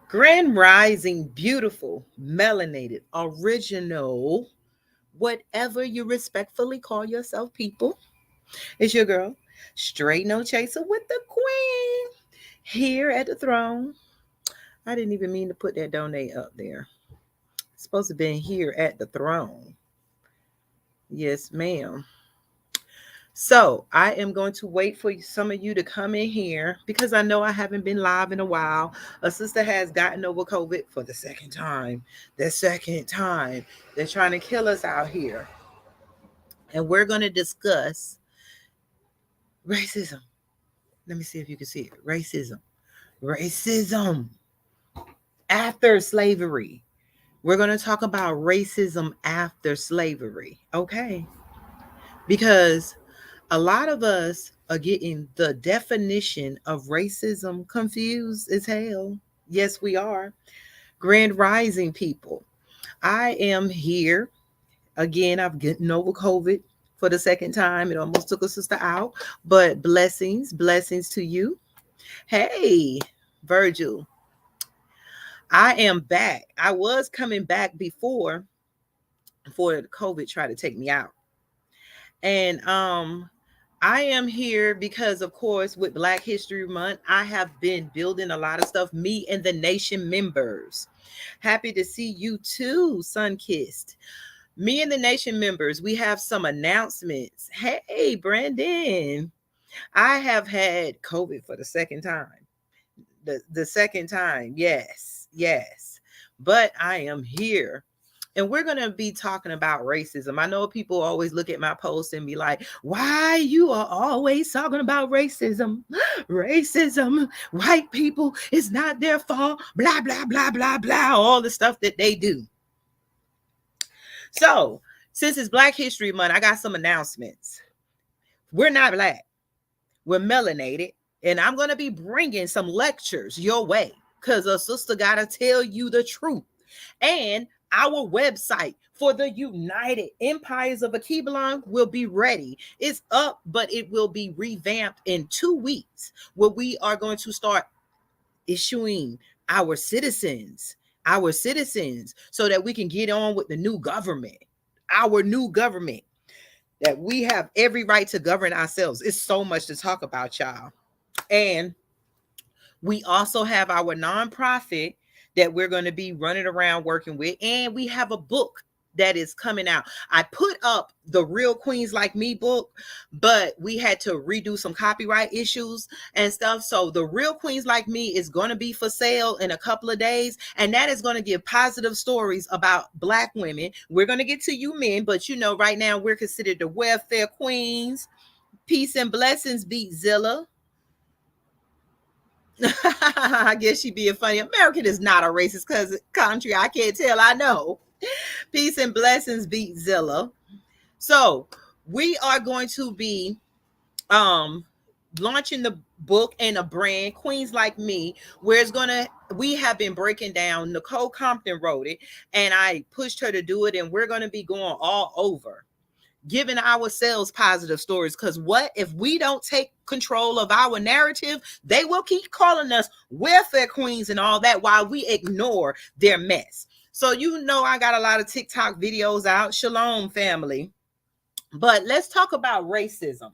Grand Rising, beautiful, melanated, original, whatever you respectfully call yourself, people. It's your girl, Straight No Chaser with the Queen, here at the throne. I didn't even mean to put that donate up there. It's supposed to be here at the throne. Yes, ma'am. So I am going to wait for some of you to come in here because I know I haven't been live in a while. A sister has gotten over COVID for the second time. The second time. They're trying to kill us out here. And we're going to discuss racism. Let me see if you can see it. Racism. Racism after slavery. We're going to talk about racism after slavery. Okay. Because a lot of us are getting the definition of racism confused as hell. Yes, we are. Grand Rising people. I am here. Again, I've gotten over COVID for the second time. It almost took a sister out, but blessings to you. Hey, Virgil, I am back. I was coming back before COVID tried to take me out. And I am here because, of course, with Black History Month, I have been building a lot of stuff. Me and the Nation members. Happy to see you too, Sunkissed. Me and the Nation members, we have some announcements. Hey, Brandon, I have had COVID for the second time. The second time, yes. But I am here. And we're going to be talking about racism. I know people always look at my posts and be like, why you are always talking about racism? Racism, white people, it's not their fault, blah, blah, blah, blah, blah, all the stuff that they do. So, since it's Black History Month, I got some announcements. We're not Black. We're melanated. And I'm going to be bringing some lectures your way because a sister got to tell you the truth. And our website for the United Empires of Akibalon will be ready. It's up, but it will be revamped in 2 weeks, where we are going to start issuing our citizens, so that we can get on with the new government, our new government, that we have every right to govern ourselves. It's so much to talk about, y'all. And we also have our nonprofit that we're going to be running around working with. And we have a book that is coming out. I put up the Real Queens Like Me book, but we had to redo some copyright issues and stuff. So the Real Queens Like Me is going to be for sale in a couple of days. And that is going to give positive stories about Black women. We're going to get to you men, but you know, right now we're considered the welfare queens. Peace and blessings, beat Zilla. I guess she being funny. American is not a racist country. I can't tell. I know. Peace and blessings, beat Zilla. So we are going to be launching the book and a brand, Queens Like Me, where we have been breaking down. Nicole Compton wrote it, and I pushed her to do it, and we're going to be going all over, giving ourselves positive stories. Because what if we don't take control of our narrative? They will keep calling us welfare queens and all that while we ignore their mess. So you know, I got a lot of TikTok videos out. Shalom, family. But let's talk about racism.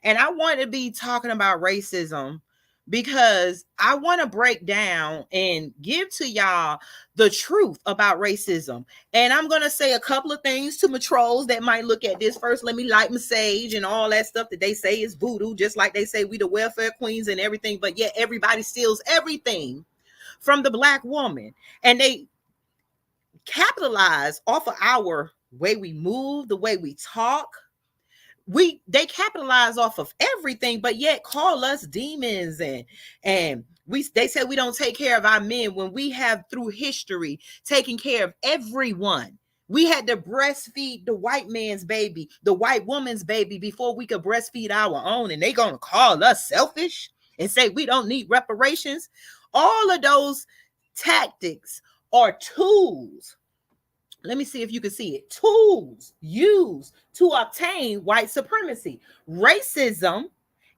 And I want to be talking about racism because I want to break down and give to y'all the truth about racism. And I'm going to say a couple of things to my trolls that might look at this. First, let me light my sage and all that stuff that they say is voodoo, just like they say we the welfare queens and everything, but yet everybody steals everything from the Black woman. And they capitalize off of our way we move, the way we talk. They capitalize off of everything, but yet call us demons, and they say we don't take care of our men when we have through history taken care of everyone. We had to breastfeed the white man's baby, the white woman's baby, before we could breastfeed our own, and they gonna call us selfish and say we don't need reparations. All of those tactics are tools. Let me see if you can see it. Tools used to obtain white supremacy. Racism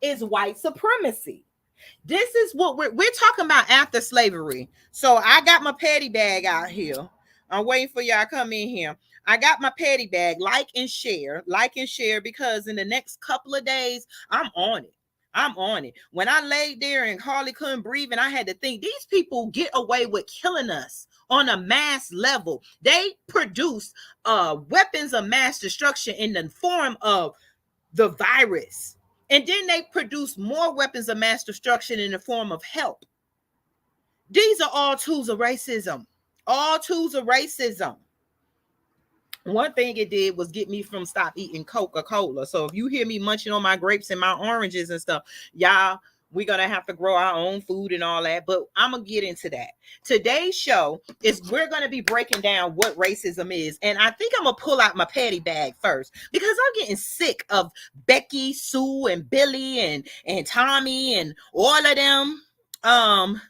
is white supremacy. This is what we're talking about after slavery. So I got my petty bag out here. I'm waiting for y'all to come in here. I got my petty bag. Like and share, because in the next couple of days, I'm on it. I'm on it. When I laid there and hardly couldn't breathe, and I had to think, these people get away with killing us on a mass level. They produce weapons of mass destruction in the form of the virus. And then they produce more weapons of mass destruction in the form of help. These are all tools of racism. All tools of racism. One thing it did was get me from stop eating Coca-Cola. So if you hear me munching on my grapes and my oranges and stuff, y'all, we're going to have to grow our own food and all that. But I'm going to get into that. Today's show is we're going to be breaking down what racism is. And I think I'm going to pull out my petty bag first, because I'm getting sick of Becky, Sue, and Billy, and Tommy, and all of them.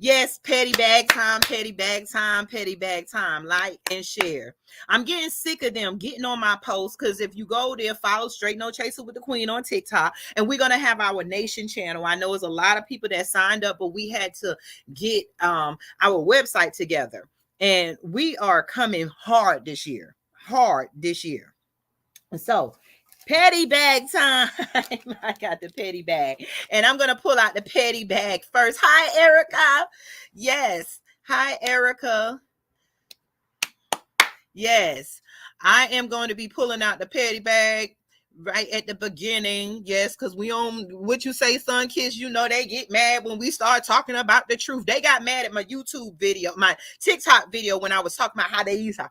Yes, petty bag time, petty bag time, petty bag time. Like and share. I'm getting sick of them getting on my posts, because if you go there, follow Straight No Chaser with the Queen on TikTok, and we're going to have our nation channel. I know it's a lot of people that signed up, but we had to get our website together, and we are coming hard this year. So petty bag time. I got the petty bag, and I'm going to pull out the petty bag first. Hi, Erica. Yes. Hi, Erica. Yes. I am going to be pulling out the petty bag right at the beginning. Yes, because we on what you say, son, kids, you know, they get mad when we start talking about the truth. They got mad at my YouTube video, my TikTok video, when I was talking about how they used to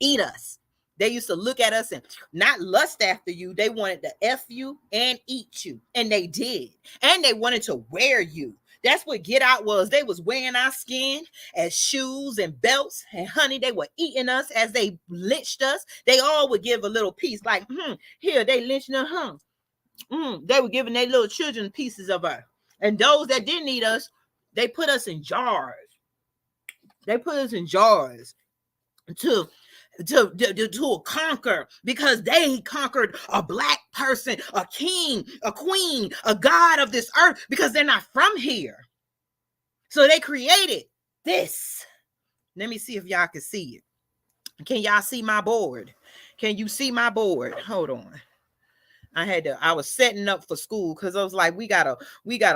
eat us. They used to look at us and not lust after you. They wanted to F you and eat you. And they did. And they wanted to wear you. That's what Get Out was. They was wearing our skin as shoes and belts. And honey, they were eating us as they lynched us. They all would give a little piece. Like, here, they lynched us, They were giving their little children pieces of her. And those that didn't eat us, they put us in jars. They put us in jars to conquer, because they conquered a black person, a king, a queen, a god of this earth, because they're not from here. So they created this. Let me see if y'all can see it. Can y'all see my board? Can you see my board? Hold on. I was setting up for school, because I was like, we gotta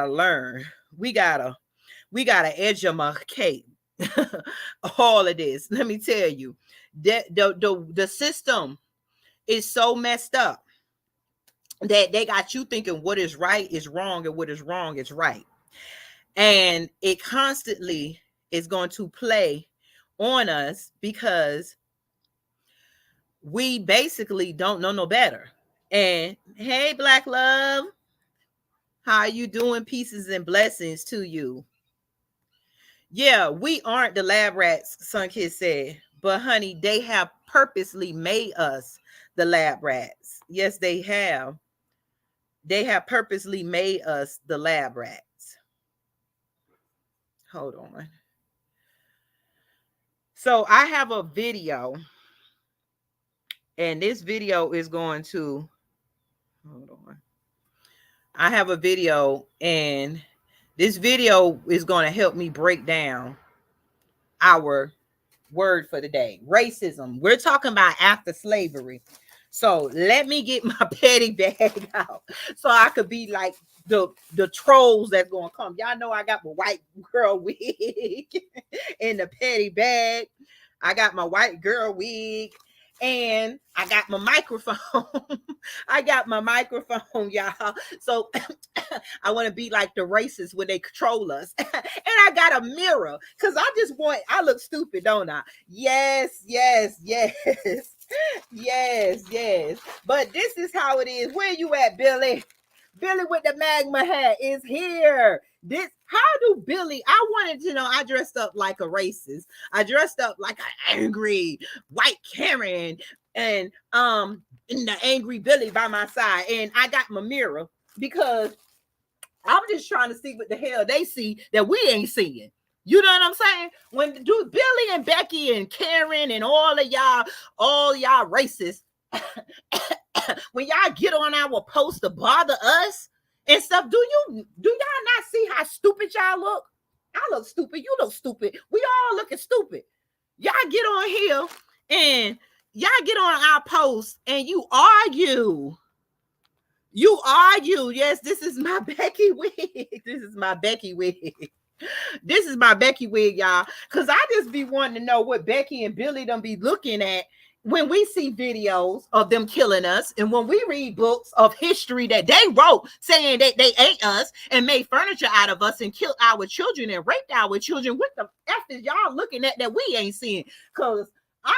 learn. We gotta educate all of this. Let me tell you, the system is so messed up that they got you thinking what is right is wrong, and what is wrong is right. And it constantly is going to play on us, because we basically don't know no better. And hey, Black Love, how are you doing? Pieces and blessings to you. Yeah, we aren't the lab rats, Sun Kid said. But honey, they have purposely made us the lab rats. Yes, they have. They have purposely made us the lab rats. Hold on. So I have a video. And this video is going to... Hold on. I have a video, and this video is going to help me break down our word for the day. Racism. We're talking about after slavery. So let me get my petty bag out, so I could be like the trolls that's going to come. Y'all know I got my white girl wig in the petty bag. I got my white girl wig. And I got my microphone. I got my microphone, y'all. So I want to be like the racists when they control us. And I got a mirror, because I look stupid, don't I? Yes. But this is how it is. Where you at, Billy? Billy with the magma hat is here. How do Billy? I wanted to know. I dressed up like a racist. I dressed up like an angry white Karen, and the angry Billy by my side. And I got my mirror, because I'm just trying to see what the hell they see that we ain't seeing. You know what I'm saying? When Billy and Becky and Karen and all y'all racists, when y'all get on our post to bother us, and stuff. Do y'all not see how stupid y'all look? I look stupid. You look stupid. We all looking stupid. Y'all get on here and y'all get on our posts and you argue. You argue. Yes, this is my Becky wig. This is my Becky wig. This is my Becky wig, y'all. Because I just be wanting to know what Becky and Billy done be looking at when we see videos of them killing us, and when we read books of history that they wrote saying that they ate us and made furniture out of us and killed our children and raped our children, what the F is y'all looking at that we ain't seeing? Because I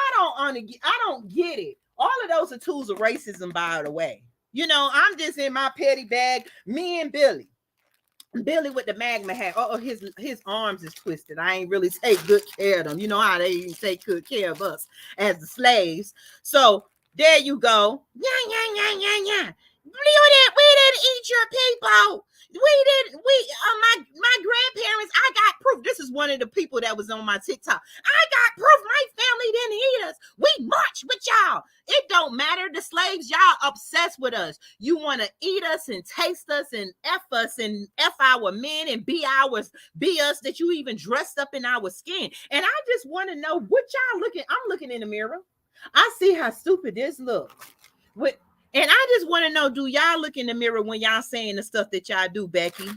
don't get it. All of those are tools of racism, by the way. You know, I'm just in my petty bag. Me and Billy with the magma hat. Oh, his arms is twisted. I ain't really take good care of them. You know how they even take good care of us as the slaves. So there you go. Yeah. We didn't eat your people. My grandparents, I got proof. This is one of the people that was on my TikTok. I got proof my family didn't eat us. We marched with y'all. It don't matter. The slaves, y'all obsessed with us. You want to eat us and taste us and F our men and be us that you even dressed up in our skin. And I just want to know what y'all looking. I'm looking in the mirror. I see how stupid this looks. And I just want to know, do y'all look in the mirror when y'all saying the stuff that y'all do, Becky,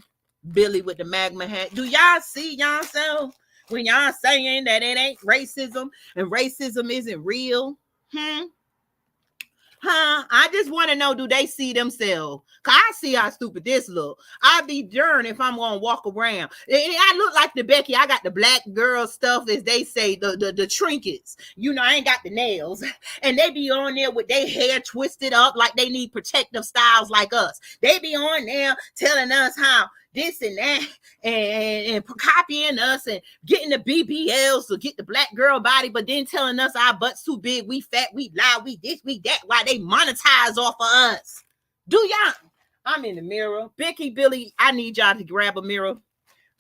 Billy with the magma hat? Do y'all see yourself when y'all saying that it ain't racism and racism isn't real? I just want to know, do they see themselves? Cause I see how stupid this look. I'd be darned if I'm gonna walk around. I look like the Becky. I got the black girl stuff, as they say, the trinkets. You know, I ain't got the nails. And they be on there with their hair twisted up like they need protective styles like us. They be on there telling us how this and that and copying us and getting the BBLs to get the black girl body, but then telling us our butts too big, we fat, we loud, we this, we that, why they monetize off of us. Do y'all? I'm in the mirror. Becky, Billy, I need y'all to grab a mirror.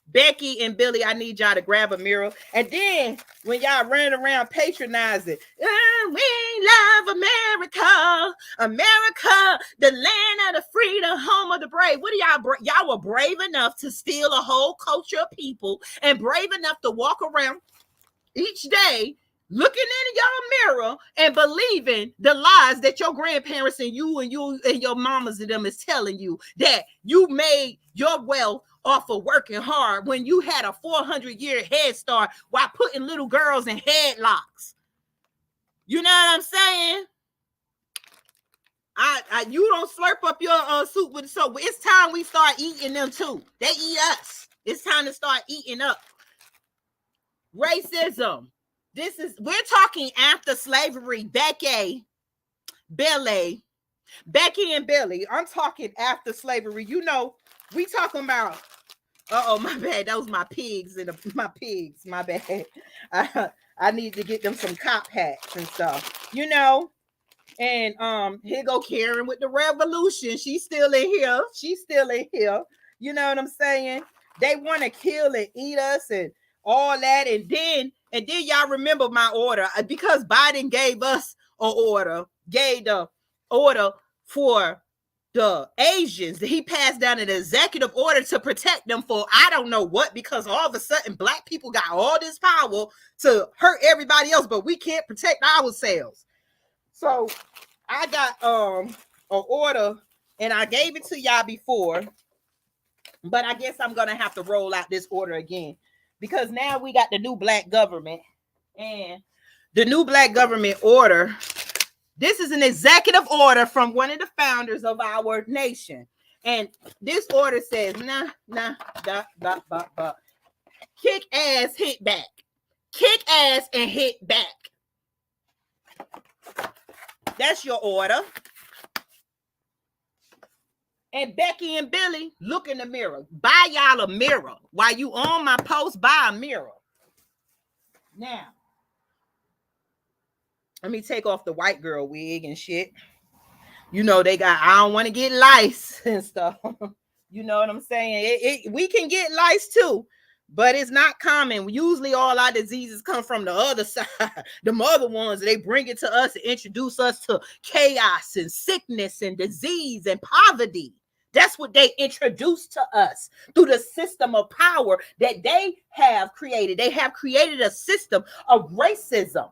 Becky and Billy, I need y'all to grab a mirror. And then when y'all run around patronizing, we love America, America, the land of the free, the home of the brave. What are y'all were brave enough to steal a whole culture of people and brave enough to walk around each day looking in your mirror and believing the lies that your grandparents and you and your mamas and them is telling you, that you made your wealth off of working hard when you had a 400-year head start while putting little girls in headlocks. You know what I'm saying? You don't slurp up your soup with soap. It's time we start eating them too. They eat us. It's time to start eating up. Racism. We're talking after slavery. Becky and Billy. I'm talking after slavery. You know, we talking about. My bad. Those my pigs and my pigs. My bad. I need to get them some cop hats and stuff. You know. And here go Karen with the revolution. She's still in here. You know what I'm saying? They want to kill and eat us and all that. And then y'all remember my order, because Biden gave us gave the order for the Asians. He passed down an executive order to protect them for I don't know what, because all of a sudden black people got all this power to hurt everybody else, but we can't protect ourselves. So I got an order, and I gave it to y'all before, but I guess I'm gonna have to roll out this order again, because now we got the new black government. And the new black government order, this is an executive order from one of the founders of our nation. And this order says, kick ass, hit back. Kick ass and hit back. That's your order. And Becky and Billy, look in the mirror. Buy y'all a mirror. While you on my post, buy a mirror. Now, let me take off the white girl wig and shit. You know, they got, I don't want to get lice and stuff. You know what I'm saying? We can get lice too, but it's not common. Usually all our diseases come from the other side. The other ones, they bring it to us and introduce us to chaos and sickness and disease and poverty. That's what they introduced to us through the system of power that they have created. They have created a system of racism.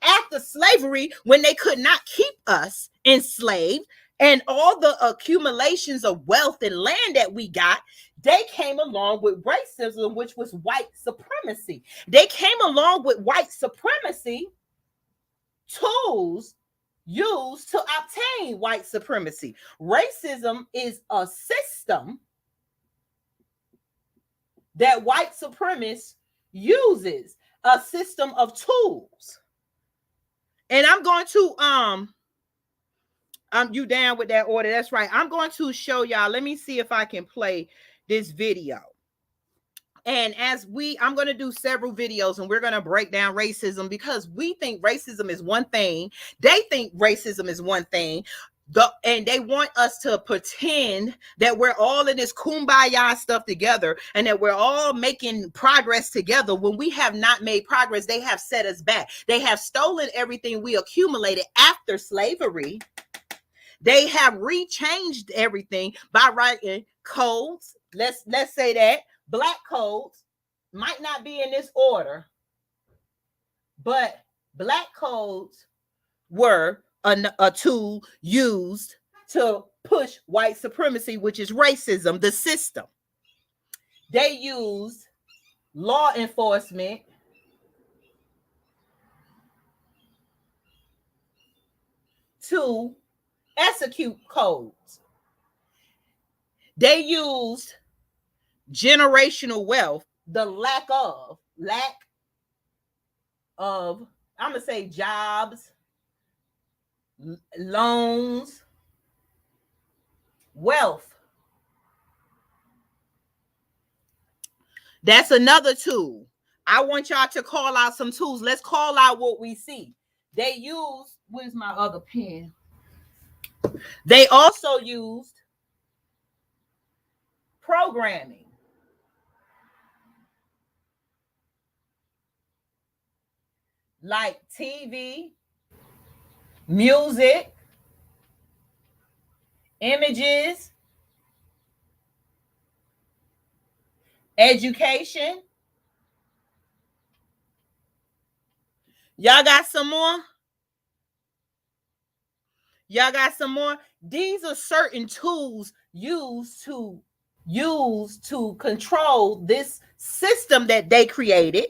After slavery, when they could not keep us enslaved, and all the accumulations of wealth and land that we got, they came along with racism, which was white supremacy. They came along with white supremacy tools used to obtain white supremacy. Racism is a system that white supremacists uses, a system of tools. And I'm going to you down with that order? That's right. I'm going to show y'all. Let me see if I can play this video. And I'm going to do several videos, and we're going to break down racism, because we think racism is one thing. They think racism is one thing. And they want us to pretend that we're all in this kumbaya stuff together and that we're all making progress together, when we have not made progress. They have set us back. They have stolen everything we accumulated after slavery. They have rechanged everything by writing codes. Let's say that black codes might not be in this order, but black codes were a tool used to push white supremacy, which is racism, the system. They used law enforcement to execute codes. They used generational wealth, the lack of, I'm going to say jobs, loans, wealth. That's another tool. I want y'all to call out some tools. Let's call out what we see. They use, where's my other pen? They also used programming. Like TV, music, images, education. Y'all got some more? Y'all got some more? These are certain tools used to control this system that they created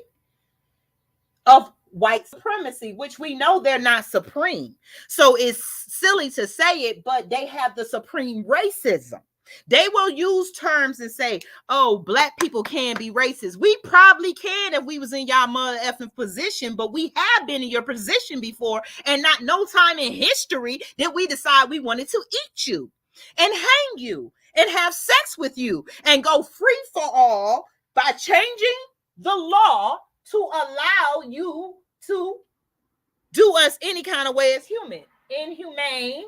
of white supremacy, which we know they're not supreme. So it's silly to say it, but they have the supreme racism. They will use terms and say, oh, black people can be racist. We probably can if we was in y'all mother effing position, but we have been in your position before, and not no time in history did we decide we wanted to eat you and hang you and have sex with you and go free for all by changing the law to allow you to do us any kind of way as human. Inhumane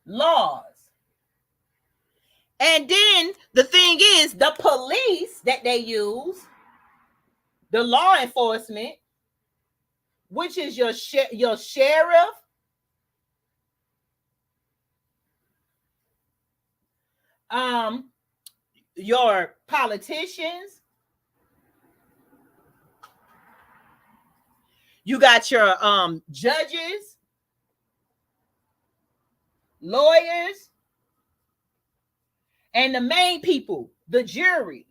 laws. And then the thing is, the police that they use, the law enforcement, which is your sheriff, your politicians, you got your judges, lawyers, and the main people, the jury.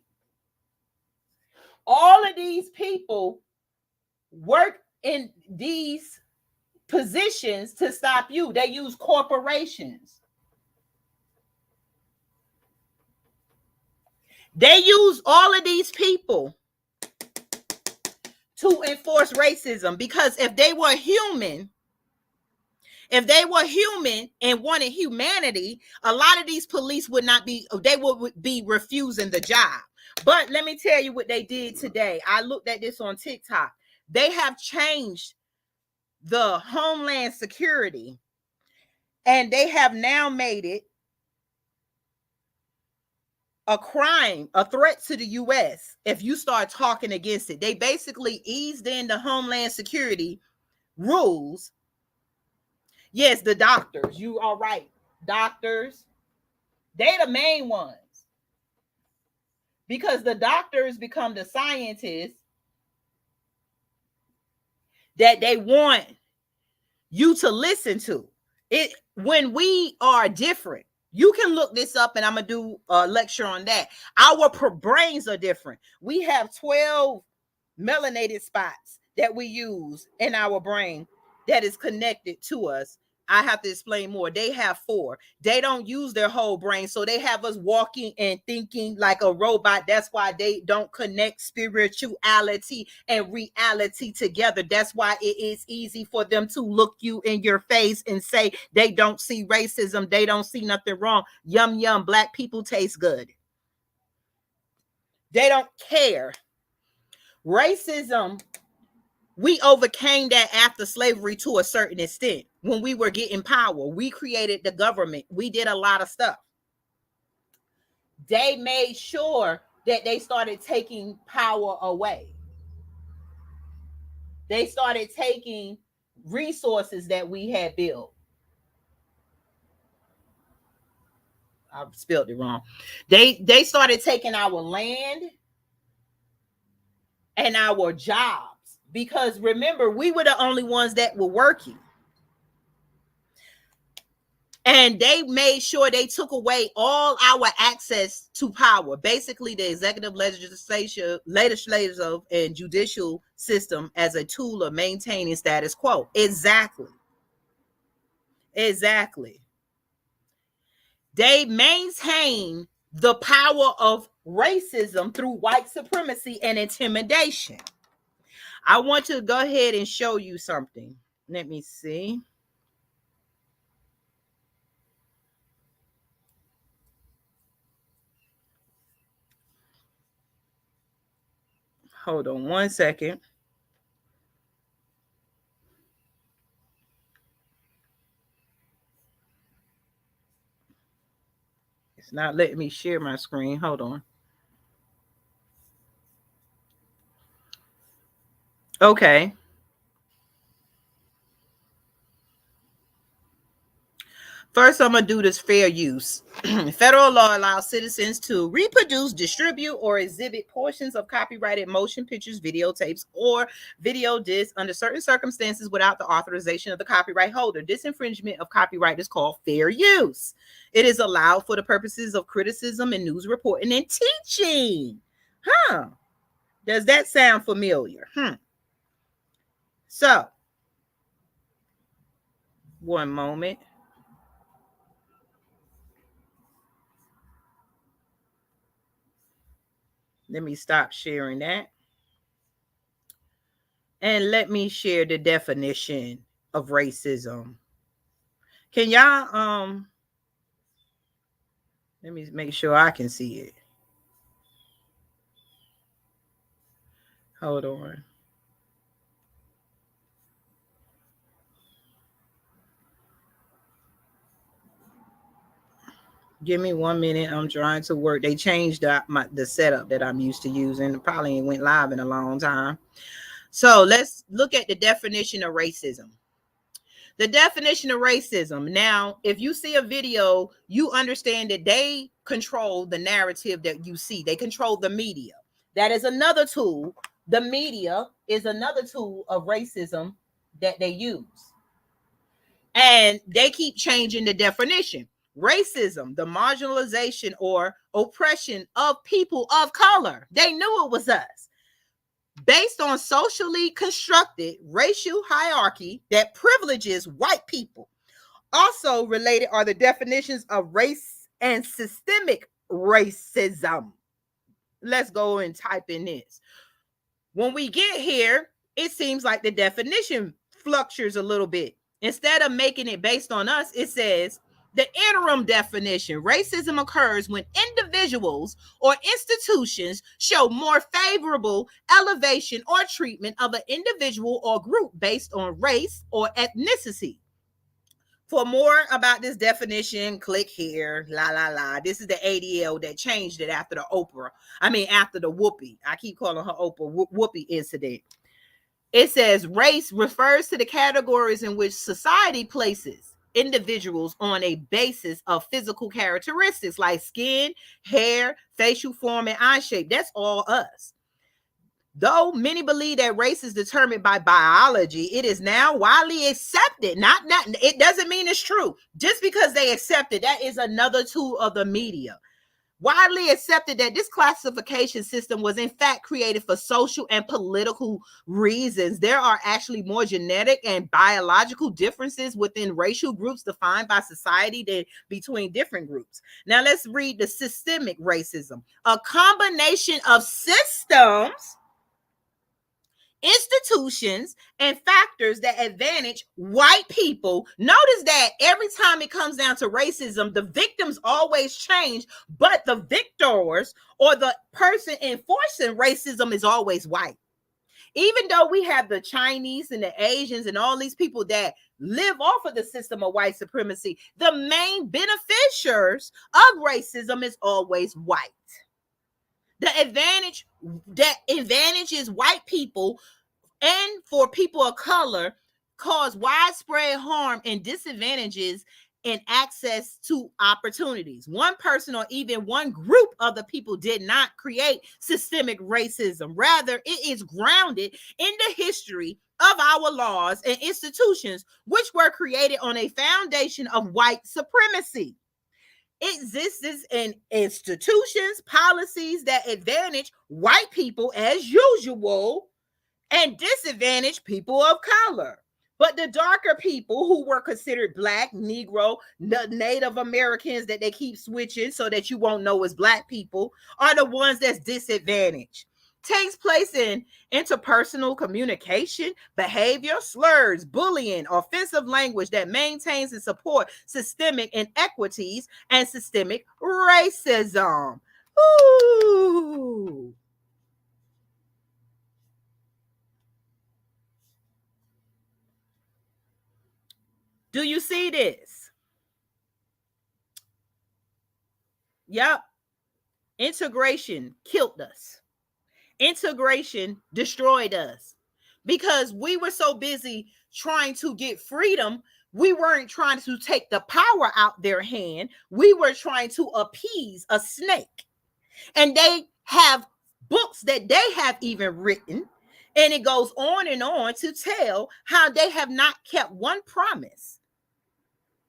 All of these people work in these positions to stop you. They use corporations. They use all of these people to enforce racism, because if they were human and wanted humanity, a lot of these police would be refusing the job. But let me tell you what they did today. I looked at this on TikTok. They have changed the Homeland Security, and they have now made it a crime, a threat to the U.S. if you start talking against it. They basically eased in the Homeland Security rules, Yes, the doctors. You are right. Doctors, they the main ones. Because the doctors become the scientists that they want you to listen to. It when we are different. You can look this up and I'm gonna do a lecture on that. Our brains are different. We have 12 melanated spots that we use in our brain that is connected to us. I have to explain more. They have 4. They don't use their whole brain, so they have us walking and thinking like a robot. That's why they don't connect spirituality and reality together. That's why it is easy for them to look you in your face and say they don't see racism, they don't see nothing wrong. Yum yum, black people taste good. They don't care. Racism, we overcame that after slavery to a certain extent. When we were getting power, we created the government. We did a lot of stuff. They made sure that they started taking power away. They started taking resources that we had built. I spelled it wrong. They started taking our land and our jobs. Because remember, we were the only ones that were working. And they made sure they took away all our access to power. Basically, the executive, legislative, and judicial system as a tool of maintaining status quo. Exactly. They maintain the power of racism through white supremacy and intimidation. I want to go ahead and show you something. Let me see. Hold on one second. It's not letting me share my screen. Hold on. Okay. First, I'm going to do this fair use. Federal law allows citizens to reproduce, distribute, or exhibit portions of copyrighted motion pictures, videotapes, or video discs under certain circumstances without the authorization of the copyright holder. This infringement of copyright is called fair use. It is allowed for the purposes of criticism and news reporting and teaching. Does that sound familiar? So, one moment. Let me stop sharing that. And let me share the definition of racism. Can y'all let me make sure I can see it. Hold on. Give me 1 minute. I'm trying to work. They changed the setup that I'm used to using. It probably ain't went live in a long time. So let's look at the definition of racism. The definition of racism. Now, if you see a video, you understand that they control the narrative that you see. They control the media. That is another tool. The media is another tool of racism that they use. And they keep changing the definition. Racism, the marginalization or oppression of people of color. They knew it was us. Based on socially constructed racial hierarchy that privileges white people. Also related are the definitions of race and systemic racism. Let's go and type in this. When we get here, it seems like the definition fluctuates a little bit. Instead of making it based on us, it says the interim definition. Racism occurs when individuals or institutions show more favorable elevation or treatment of an individual or group based on race or ethnicity. For more about this definition, click here. La la la. This is the ADL that changed it after the Oprah. After the Whoopi. I keep calling her Oprah Whoopi incident. It says race refers to the categories in which society places individuals on a basis of physical characteristics like skin, hair, facial form, and eye shape. That's all us. Though many believe that race is determined by biology, it is now widely accepted. Not it doesn't mean it's true. Just because they accept it, that is another tool of the media. Widely accepted that this classification system was in fact created for social and political reasons. There are actually more genetic and biological differences within racial groups defined by society than between different groups. Now let's read the systemic racism. A combination of systems, institutions, and factors that advantage white people. Notice that every time it comes down to racism, the victims always change, but the victors or the person enforcing racism is always white. Even though we have the Chinese and the Asians and all these people that live off of the system of white supremacy, the main beneficiaries of racism is always white. The advantage that advantages white people and for people of color cause widespread harm and disadvantages in access to opportunities. One person or even one group of the people did not create systemic racism. Rather, it is grounded in the history of our laws and institutions, which were created on a foundation of white supremacy. Exists in institutions, policies that advantage white people as usual and disadvantage people of color. But the darker people who were considered Black, Negro, Native Americans that they keep switching so that you won't know it's Black people are the ones that's disadvantaged. Takes place in interpersonal communication, behavior, slurs, bullying, offensive language that maintains and supports systemic inequities and systemic racism. Ooh. Do you see this? Yep. Integration killed us. Integration destroyed us because we were so busy trying to get freedom. We weren't trying to take the power out their hand. We were trying to appease a snake. And they have books that they have even written. And it goes on to tell how they have not kept one promise.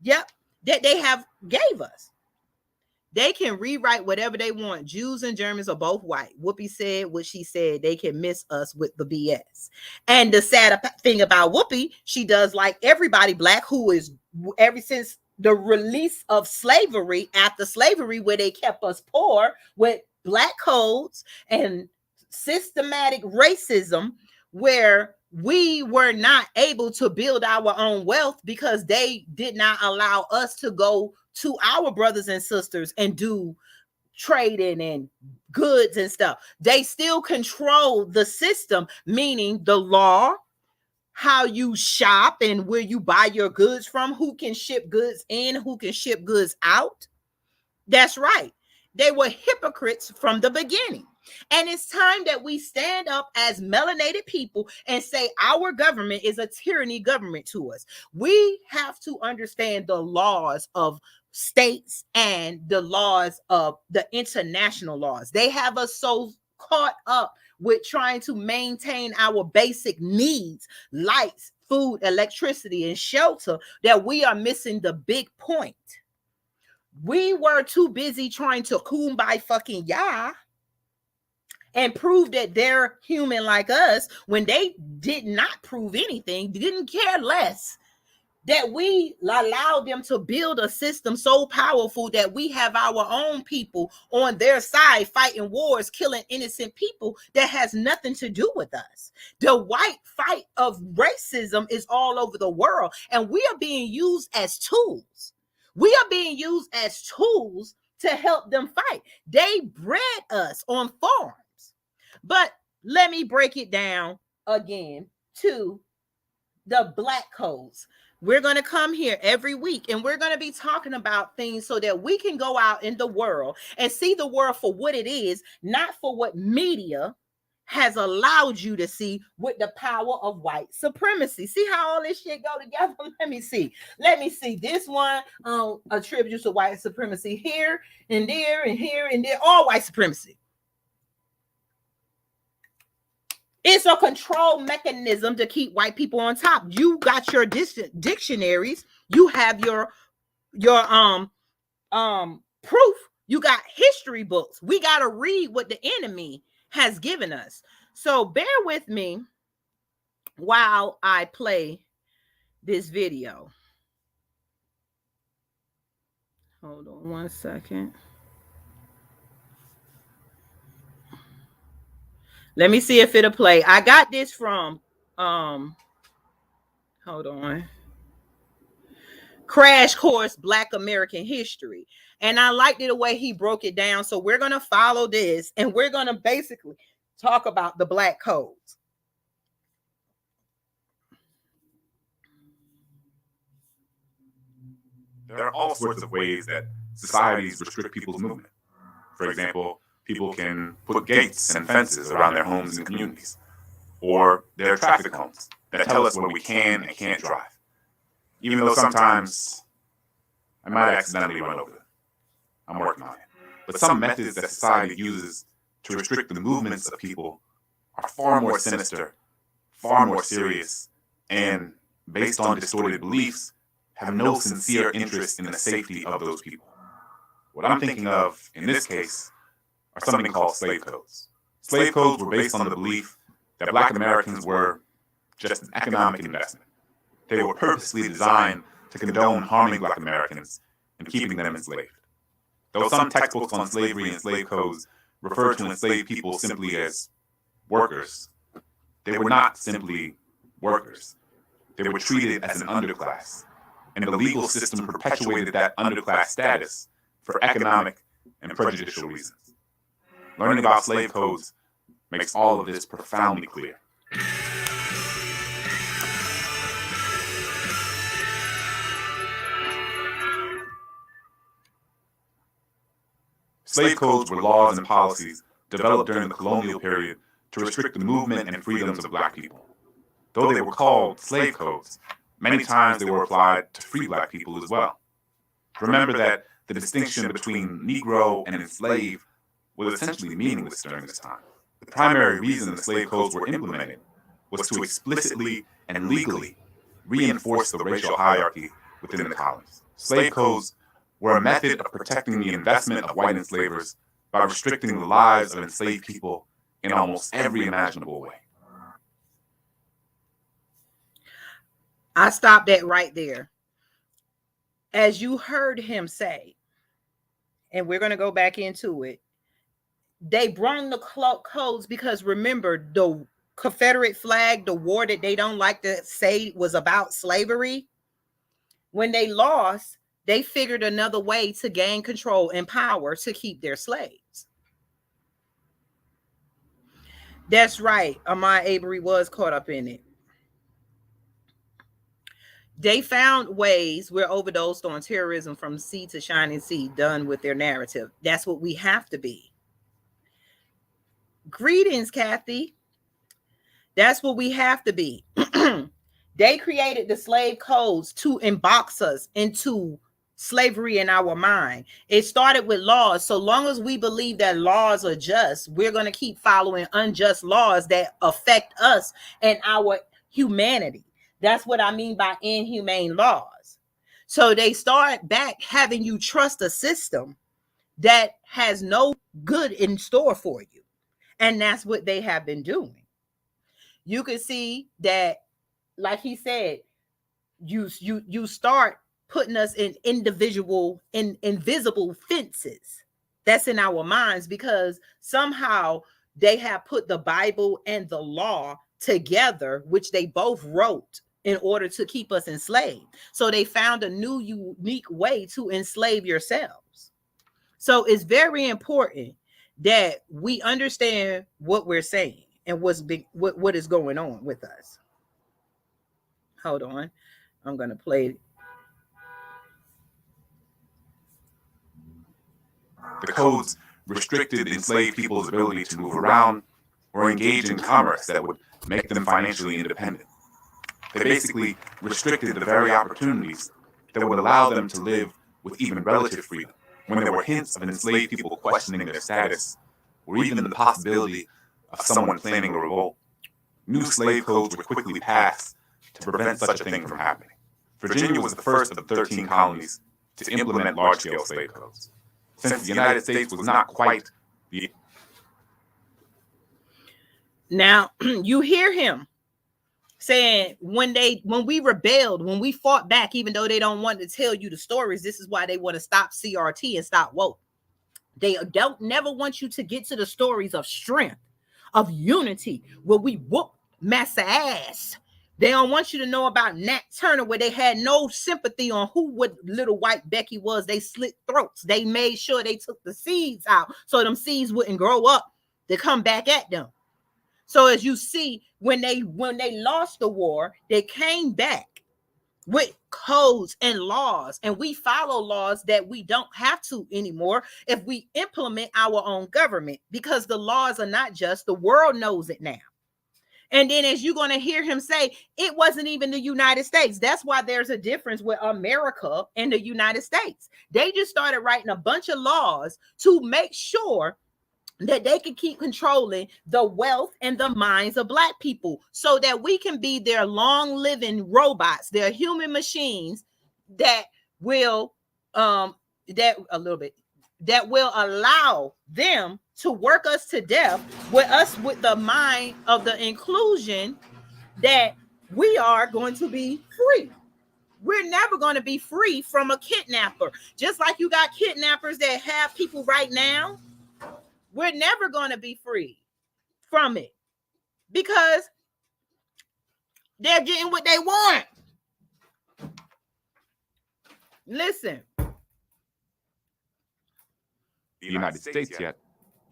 Yep, that they have gave us. They can rewrite whatever they want. Jews and Germans are both white. Whoopi said what she said. They can miss us with the BS. And the sad thing about Whoopi, she does like everybody Black who is ever since the release of slavery, after slavery, where they kept us poor with Black codes and systematic racism, where we were not able to build our own wealth because they did not allow us to go to our brothers and sisters and do trading and goods and stuff. They still control the system, meaning the law, how you shop and where you buy your goods from, who can ship goods in, who can ship goods out. That's right. They were hypocrites from the beginning. And it's time that we stand up as melanated people and say our government is a tyranny government to us. We have to understand the laws of states and the laws of the international laws. They have us so caught up with trying to maintain our basic needs, lights, food, electricity, and shelter, that we are missing the big point. We were too busy trying to kumbaya fucking yah and prove that they're human like us when they did not prove anything, didn't care less, that we allowed them to build a system so powerful that we have our own people on their side fighting wars, killing innocent people that has nothing to do with us. The white fight of racism is all over the world, and we are being used as tools. We are being used as tools to help them fight. They bred us on farms. But let me break it down again to the Black codes. We're going to come here every week and we're going to be talking about things so that we can go out in the world and see the world for what it is, not for what media has allowed you to see with the power of white supremacy. See how all this shit go together? Let me see. This one attributes to white supremacy here and there and here and there, all white supremacy. It's a control mechanism to keep white people on top. You got your dictionaries. You have your proof. You got history books. We got to read what the enemy has given us. So bear with me while I play this video. Hold on one second. Let me see if it'll play. I got this from hold on. Crash Course Black American History. And I liked it the way he broke it down. So we're going to follow this and we're going to basically talk about the black codes. There are all sorts of ways that societies restrict people's movement. For example, people can put gates and fences around their homes and communities. Or there are traffic cones that tell us when we can and can't drive. Even though sometimes I might accidentally run over them. I'm working on it. But some methods that society uses to restrict the movements of people are far more sinister, far more serious, and based on distorted beliefs, have no sincere interest in the safety of those people. What I'm thinking of in this case are something called slave codes. Slave codes were based on the belief that Black Americans were just an economic investment. They were purposely designed to condone harming Black Americans and keeping them enslaved. Though some textbooks on slavery and slave codes refer to enslaved people simply as workers, they were not simply workers. They were treated as an underclass, and the legal system perpetuated that underclass status for economic and prejudicial reasons. Learning about slave codes makes all of this profoundly clear. Slave codes were laws and policies developed during the colonial period to restrict the movement and freedoms of Black people. Though they were called slave codes, many times they were applied to free Black people as well. Remember that the distinction between Negro and enslaved was essentially meaningless during this time. The primary reason the slave codes were implemented was to explicitly and legally reinforce the racial hierarchy within the colonies. Slave codes were a method of protecting the investment of white enslavers by restricting the lives of enslaved people in almost every imaginable way. I stopped that right there. As you heard him say, and we're going to go back into it, they brought the codes because remember, the Confederate flag, the war that they don't like to say was about slavery, when they lost, they figured another way to gain control and power to keep their slaves. That's right. Ahmaud Arbery was caught up in it. They found ways. We're overdosed on terrorism from sea to shining sea, done with their narrative. That's what we have to be. Greetings, Kathy. That's what we have to be. They created the slave codes to inbox us into slavery in our mind. It started with laws. So long as we believe that laws are just, we're going to keep following unjust laws that affect us and our humanity. That's what I mean by inhumane laws. So they start back having you trust a system that has no good in store for you. And that's what they have been doing. You can see that, like he said, you start putting us in invisible fences that's in our minds, because somehow they have put the Bible and the law together, which they both wrote in order to keep us enslaved. So they found a new unique way to enslave yourselves. So it's very important that we understand what we're saying and what is going on with us. Hold on. I'm going to play. The codes restricted enslaved people's ability to move around, or engage in commerce that would make them financially independent. They basically restricted the very opportunities that would allow them to live with even relative freedom, when there were hints of enslaved people questioning their status, or even the possibility of someone planning a revolt. New slave codes were quickly passed to prevent such a thing from happening. Virginia was the first of the 13 colonies to implement large-scale slave codes. Since the United States was not quite the... Now, you hear him saying when we rebelled, when we fought back, even though they don't want to tell you the stories, this is why they want to stop CRT and stop woke. They don't never want you to get to the stories of strength, of unity, where we whoop massa ass. They don't want you to know about Nat Turner, where they had no sympathy on what little white Becky was. They slit throats. They made sure they took the seeds out so them seeds wouldn't grow up to come back at them. So as you see, when they lost the war, they came back with codes and laws, and we follow laws that we don't have to anymore if we implement our own government, because the laws are not just, the world knows it now. And then as you're going to hear him say, it wasn't even the United States. That's why there's a difference with America and the United States. They just started writing a bunch of laws to make sure that they can keep controlling the wealth and the minds of Black people, so that we can be their long-living robots, their human machines that will that will allow them to work us to death, with the mind of the inclusion that we are going to be free. We're never going to be free from a kidnapper. Just like you got kidnappers that have people right now, we're never going to be free from it, because they're getting what they want. Listen. The United States yet.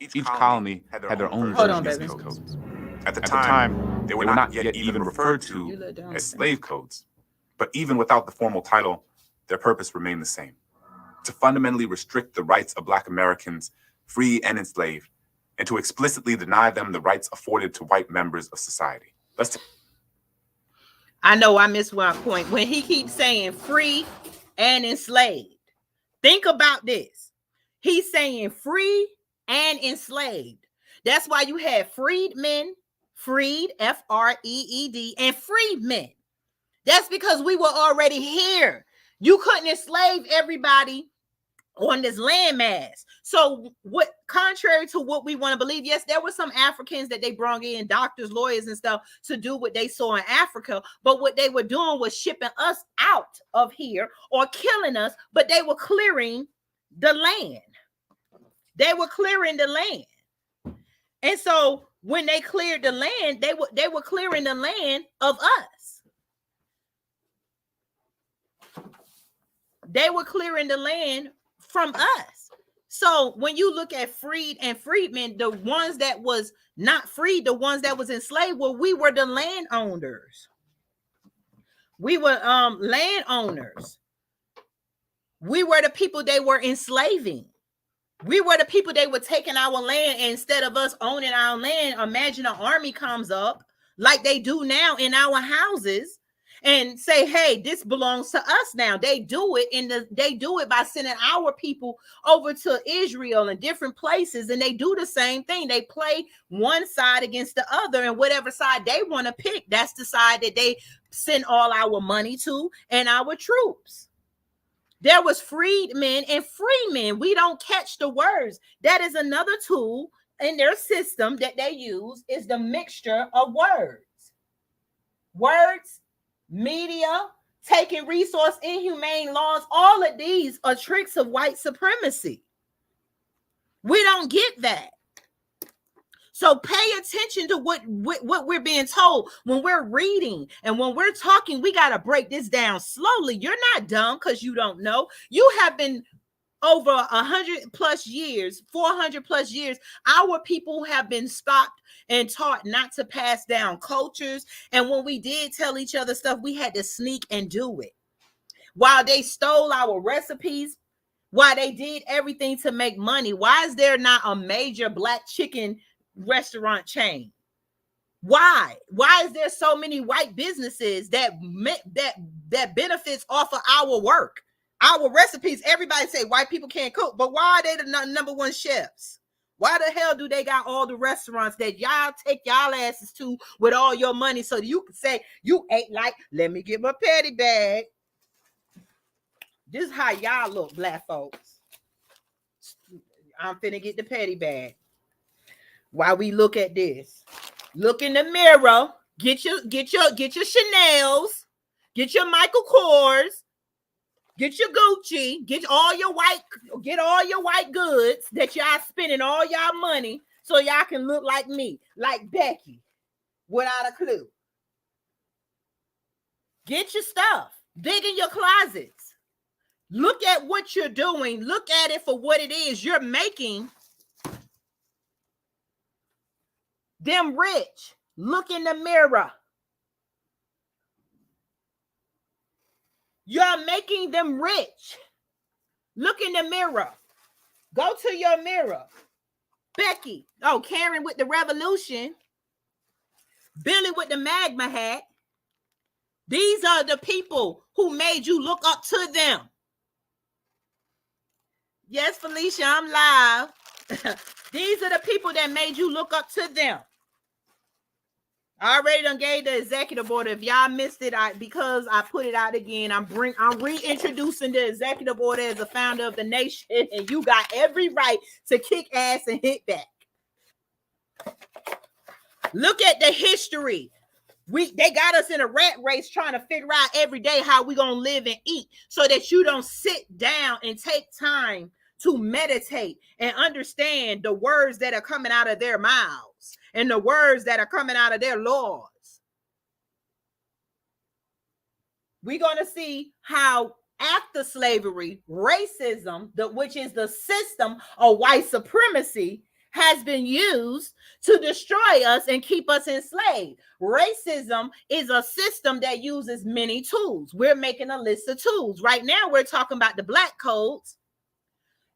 Each colony had their own version of these codes. At the time, they were not yet even referred to as slave codes. But even without the formal title, their purpose remained the same: to fundamentally restrict the rights of Black Americans, free and enslaved, and to explicitly deny them the rights afforded to white members of society. I know I missed one point. When he keeps saying free and enslaved, think about this. He's saying free and enslaved. That's why you have freedmen, freed, F-R-E-E-D, and freedmen. That's because we were already here. You couldn't enslave everybody on this landmass. So what, contrary to what we want to believe, yes, there were some Africans that they brought in, doctors, lawyers, and stuff, to do what they saw in Africa. But what they were doing was shipping us out of here or killing us, but they were clearing the land. They were clearing the land. And so when they cleared the land, they were clearing the land of us. They were clearing the land from us. So when you look at freed and freedmen, the ones that was not freed, the ones that was enslaved, well, we were the landowners. We were landowners. We were the people they were enslaving. We were the people they were taking our land, and instead of us owning our land, imagine an army comes up like they do now in our houses and say, hey, this belongs to us now. They do it by sending our people over to Israel and different places, and they do the same thing. They play one side against the other, and whatever side they want to pick, that's the side that they send all our money to and our troops. There was freedmen and freemen. We don't catch the words. That is another tool in their system that they use, is the mixture of words. Words, media, taking resource, inhumane laws, all of these are tricks of white supremacy. We don't get that. So pay attention to what we're being told when we're reading and when we're talking. We got to break this down slowly. You're not dumb because you don't know. You have been over 100 plus years, 400 plus years. Our people have been stopped and taught not to pass down cultures. And when we did tell each other stuff, we had to sneak and do it. While they stole our recipes, while they did everything to make money, why is there not a major black chicken restaurant chain. Why is there so many white businesses that benefits off of our work, our recipes? Everybody say white people can't cook, but why are they the number one chefs? Why the hell do they got all the restaurants that y'all take y'all asses to with all your money so you can say you ate like, let me get my petty bag? This is how y'all look, black folks. I'm finna get the petty bag. While we look at this, look in the mirror. Get your Chanel's, get your Michael Kors, get your Gucci, get all your white goods that y'all spending all y'all money so y'all can look like me, like Becky, without a clue. Get your stuff. Dig in your closets. Look at what you're doing. Look at it for what it is. You're making them rich. Look in the mirror. You're making them rich. Look in the mirror. Go to your mirror. Becky. Oh, Karen with the revolution. Billy with the magma hat. These are the people who made you look up to them. Yes, Felicia, I'm live. These are the people that made you look up to them. I already done gave the executive order. If y'all missed it, because I put it out again, I'm reintroducing the executive order as the founder of the nation, and you got every right to kick ass and hit back. Look at the history. They got us in a rat race trying to figure out every day how we gonna live and eat, so that you don't sit down and take time to meditate and understand the words that are coming out of their mouths and the words that are coming out of their laws. We're going to see how after slavery, racism, which is the system of white supremacy, has been used to destroy us and keep us enslaved. Racism is a system that uses many tools. We're making a list of tools. Right now, we're talking about the black codes.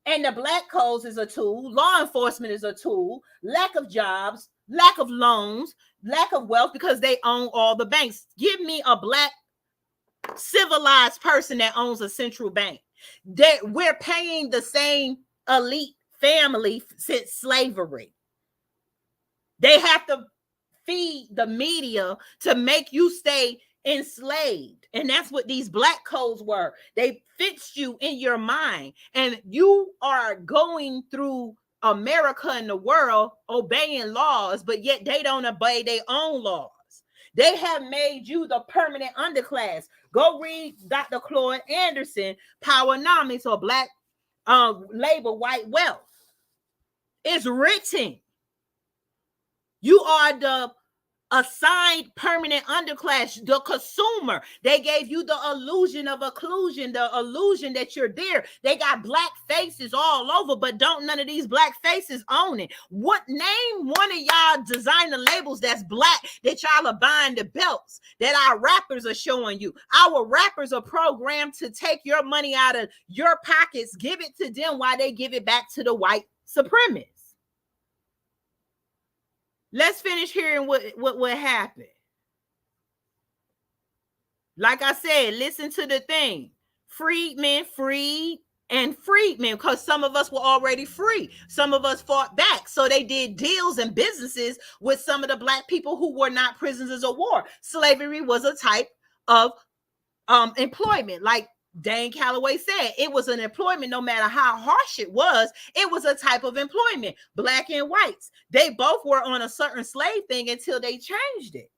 And the black codes is a tool. Law enforcement is a tool. Lack of jobs, lack of loans, lack of wealth because they own all the banks. Give me a black civilized person that owns a central bank. We're paying the same elite family since slavery. They have to feed the media to make you stay enslaved. And that's what these black codes were. They fixed you in your mind, and you are going through America and the world obeying laws, but yet they don't obey their own laws. They have made you the permanent underclass. Go read Dr. Claude Anderson, Powernomics, or Black Labor White Wealth. It's written. You are the assigned permanent underclass, the consumer. They gave you the illusion of occlusion, the illusion that you're there. They got black faces all over, but don't none of these black faces own it. What name one of y'all designer labels that's black that y'all are buying the belts that our rappers are showing you? Our rappers are programmed to take your money out of your pockets, give it to them while they give it back to the white supremacists. Let's finish hearing what happened. Like I said, listen to the thing. Freedmen, freed, and freedmen, because some of us were already free. Some of us fought back. So they did deals and businesses with some of the black people who were not prisoners of war. Slavery was a type of employment. Like Dane Calloway said, it was an employment. No matter how harsh it was a type of employment. Black and whites, they both were on a certain slave thing until they changed it.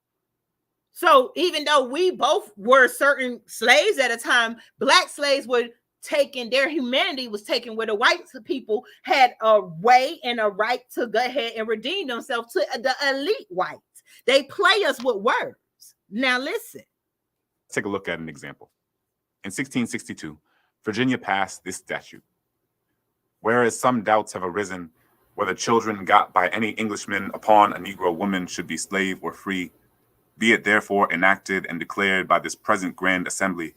So even though we both were certain slaves at a time, black slaves were taken, their humanity was taken, where the white people had a way and a right to go ahead and redeem themselves to the elite whites. They play us with words. Now listen. Let's take a look at an example. In 1662, Virginia passed this statute. Whereas some doubts have arisen whether children got by any Englishman upon a Negro woman should be slave or free, be it therefore enacted and declared by this present Grand Assembly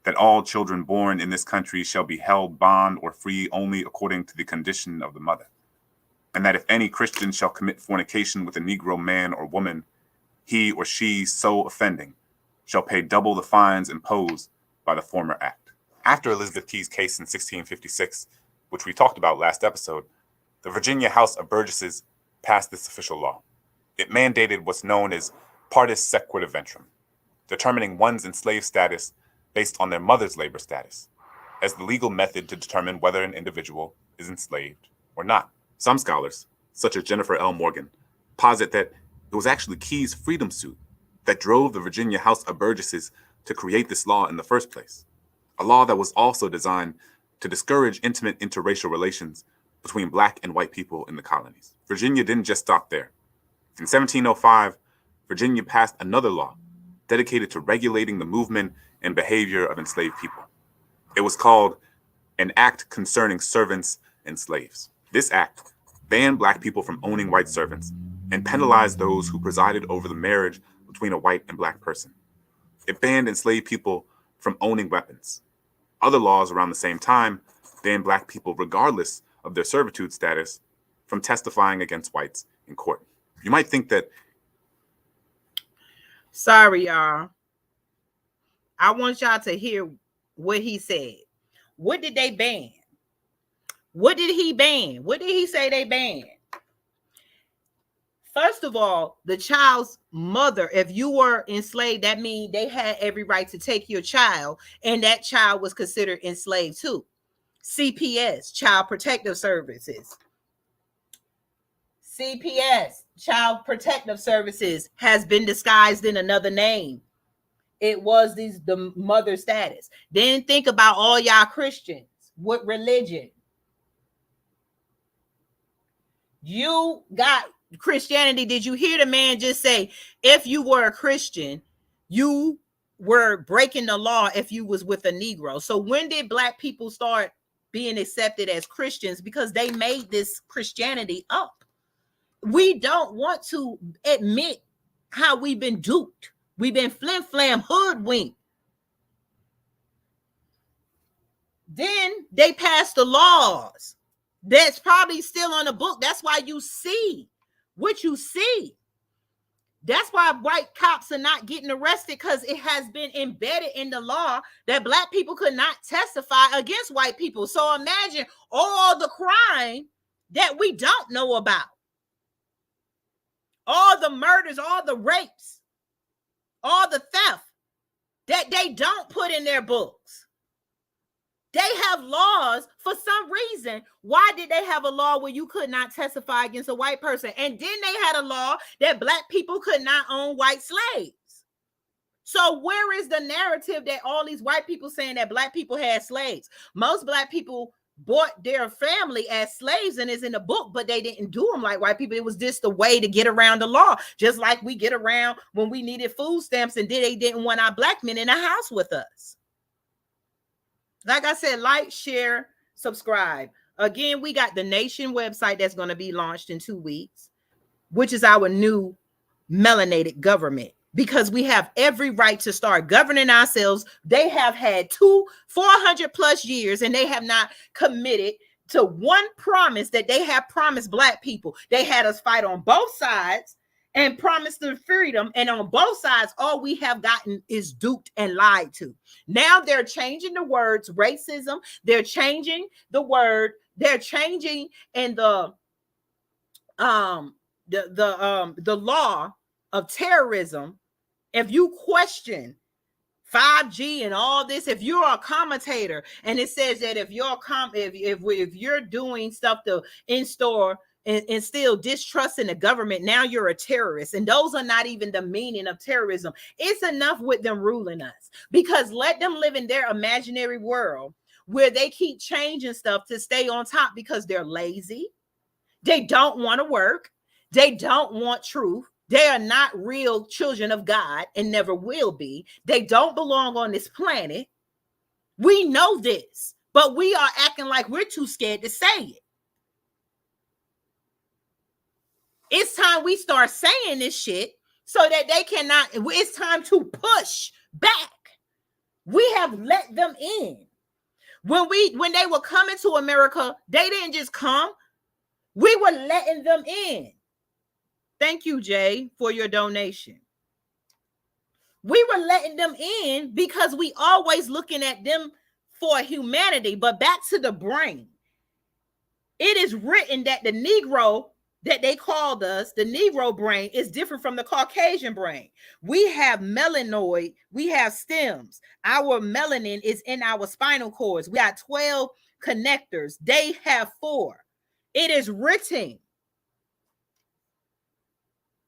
that all children born in this country shall be held bond or free only according to the condition of the mother. and that if any Christian shall commit fornication with a Negro man or woman, he or she so offending shall pay double the fines imposed by the former act. After Elizabeth Key's case in 1656, which we talked about last episode, the Virginia House of Burgesses passed this official law. It mandated what's known as partis sequitur ventrum, determining one's enslaved status based on their mother's labor status, as the legal method to determine whether an individual is enslaved or not. Some scholars, such as Jennifer L. Morgan, posit that it was actually Key's freedom suit that drove the Virginia House of Burgesses to create this law in the first place, a law that was also designed to discourage intimate interracial relations between Black and white people in the colonies. Virginia didn't just stop there. In 1705, Virginia passed another law dedicated to regulating the movement and behavior of enslaved people. It was called an Act Concerning Servants and Slaves. This act banned Black people from owning white servants and penalized those who presided over the marriage between a white and Black person. It banned enslaved people from owning weapons. Other laws around the same time banned Black people, regardless of their servitude status, from testifying against whites in court. You might think that... Sorry, y'all. I want y'all to hear what he said. What did they ban? What did he ban? What did he say they banned? First of all, the child's mother, if you were enslaved, that means they had every right to take your child, and that child was considered enslaved too. CPS, Child Protective Services. CPS, Child Protective Services, has been disguised in another name. It was the mother status. Then think about all y'all Christians. What religion? You got Christianity. Did you hear the man just say, if you were a Christian, you were breaking the law if you was with a Negro? So when did Black people start being accepted as Christians? Because they made this Christianity up. We don't want to admit how we've been duped. We've been flim-flam hoodwinked. Then they passed the laws that's probably still on the book. That's why you see what you see. That's why white cops are not getting arrested, because it has been embedded in the law that Black people could not testify against white people. So imagine all the crime that we don't know about. All the murders, all the rapes, all the theft that they don't put in their books. They have laws for some reason. Why did they have a law where you could not testify against a white person? And then they had a law that Black people could not own white slaves. So where is the narrative that all these white people saying that Black people had slaves? Most Black people bought their family as slaves, and it's in the book, but they didn't do them like white people. It was just the way to get around the law, just like we get around when we needed food stamps and they didn't want our Black men in the house with us. Like I said, like, share, subscribe. Again, we got the Nation website that's going to be launched in 2 weeks, which is our new melanated government, because we have every right to start governing ourselves. They have had 400 plus years, and they have not committed to one promise that they have promised Black people. They had us fight on both sides and promised them freedom. And on both sides, all we have gotten is duped and lied to. Now they're changing the words racism. They're changing the word. They're changing in the law of terrorism. If you question 5G and all this, if you're a commentator and it says that if you're doing stuff to instill distrust in the government, now you're a terrorist. And those are not even the meaning of terrorism. It's enough with them ruling us, because let them live in their imaginary world where they keep changing stuff to stay on top, because they're lazy. They don't want to work. They don't want truth. They are not real children of God and never will be. They don't belong on this planet. We know this, but we are acting like we're too scared to say it. It's time we start saying this shit so that they cannot. It's time to push back. We have let them in. When they were coming to America, they didn't just come. We were letting them in. Thank you, Jay, for your donation. We were letting them in because we always looking at them for humanity. But back to the brain. It is written that the Negro that they called us, the Negro brain, is different from the Caucasian brain. We have melanoid, we have stems. Our melanin is in our spinal cords. We got 12 connectors. They have 4. It is written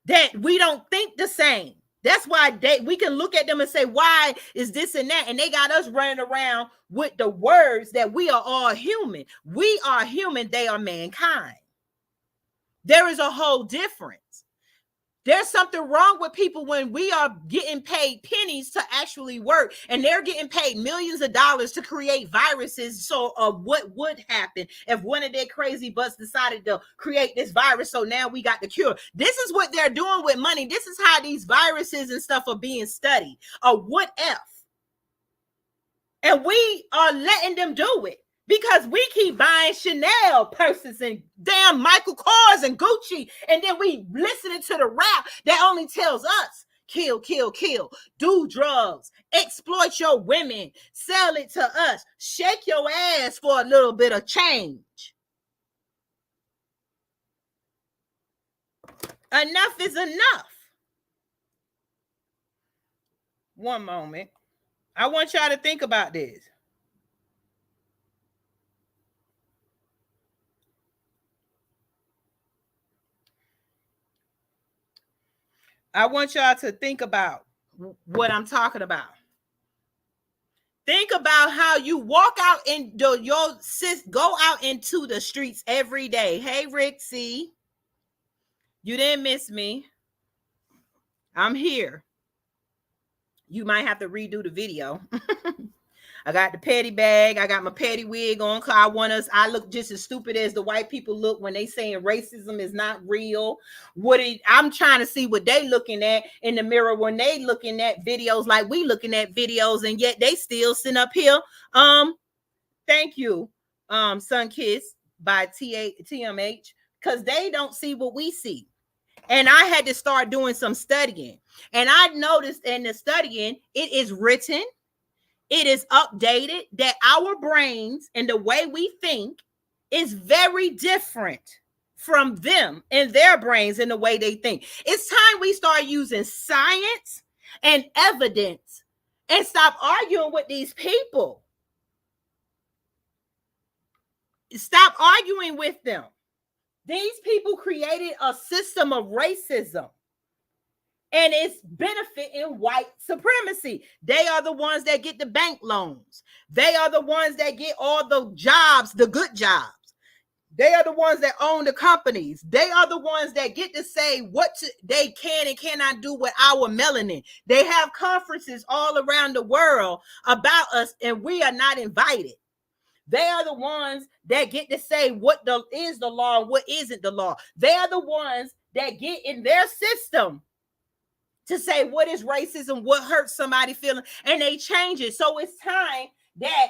that we don't think the same. That's why we can look at them and say, why is this and that? And they got us running around with the words that we are all human. We are human. They are mankind. There is a whole difference. There's something wrong with people when we are getting paid pennies to actually work, and they're getting paid millions of dollars to create viruses. So what would happen if one of their crazy butts decided to create this virus? So now we got the cure. This is what they're doing with money. This is how these viruses and stuff are being studied. What if? And we are letting them do it. Because we keep buying Chanel purses and damn Michael Kors and Gucci. And then we listening to the rap that only tells us, kill, kill, kill, do drugs, exploit your women, sell it to us, shake your ass for a little bit of change. Enough is enough. One moment. I want y'all to think about this. I want y'all to think about what I'm talking about. Think about how you walk out and go out into the streets every day. Hey, Rick, see, you didn't miss me. I'm here. You might have to redo the video. I got the petty bag. I got my petty wig on because I look just as stupid as the white people look when they saying racism is not real. I'm trying to see what they looking at in the mirror when they looking at videos like we looking at videos, and yet they still sitting up here. Thank you, Sun Kiss by TMH, because they don't see what we see. And I had to start doing some studying. And I noticed in the studying, it is written, it is updated that our brains and the way we think is very different from them and their brains and the way they think. It's time we start using science and evidence and stop arguing with these people. Stop arguing with them. These people created a system of racism. And it's benefiting white supremacy. They are the ones that get the bank loans. They are the ones that get all the jobs, the good jobs. They are the ones that own the companies. They are the ones that get to say what they can and cannot do with our melanin. They have conferences all around the world about us, and we are not invited. They are the ones that get to say what is the law, what isn't the law. They are the ones that get in their system to say what is racism, what hurts somebody feeling, and they change it. So it's time that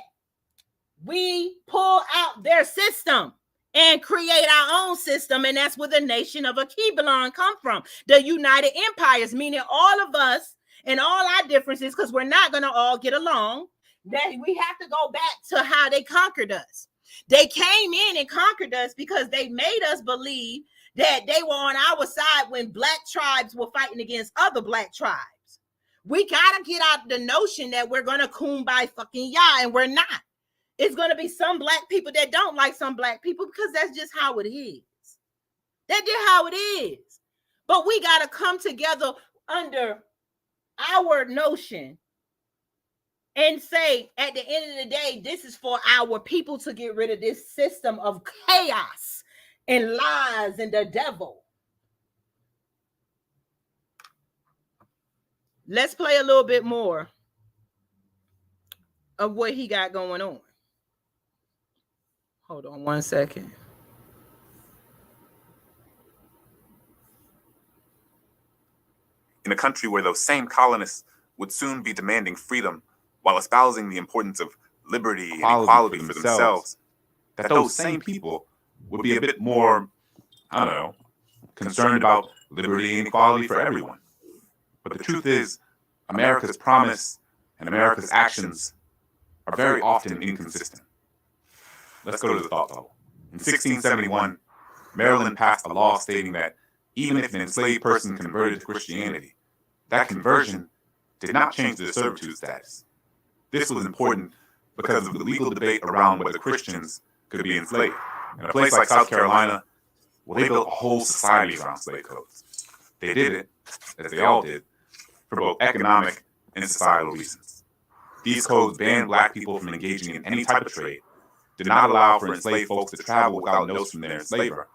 we pull out their system and create our own system, and that's where the nation of Akibelon come from. The United Empires, meaning all of us and all our differences, because we're not going to all get along, that we have to go back to how they conquered us. They came in and conquered us because they made us believe that they were on our side when black tribes were fighting against other black tribes. We got to get out the notion that we're going to kumbaya fucking ya, and we're not. It's going to be some black people that don't like some black people because that's just how it is. That's just how it is. But we got to come together under our notion and say, at the end of the day, this is for our people to get rid of this system of chaos and lies and the devil. Let's play a little bit more of what he got going on. Hold on one second. In a country where those same colonists would soon be demanding freedom while espousing the importance of liberty and equality for themselves, that those same people would be a bit more I don't know, concerned about liberty and equality for everyone. But the truth is, America's promise and America's actions are very often inconsistent. Let's go to the thought bubble. In 1671, Maryland passed a law stating that even if an enslaved person converted to Christianity, that conversion did not change their servitude status. This was important because of the legal debate around whether Christians could be enslaved. In a place like South Carolina, well, they built a whole society around slave codes. They did it, as they all did, for both economic and societal reasons. These codes banned black people from engaging in any type of trade, did not allow for enslaved folks to travel without notes from their enslaver,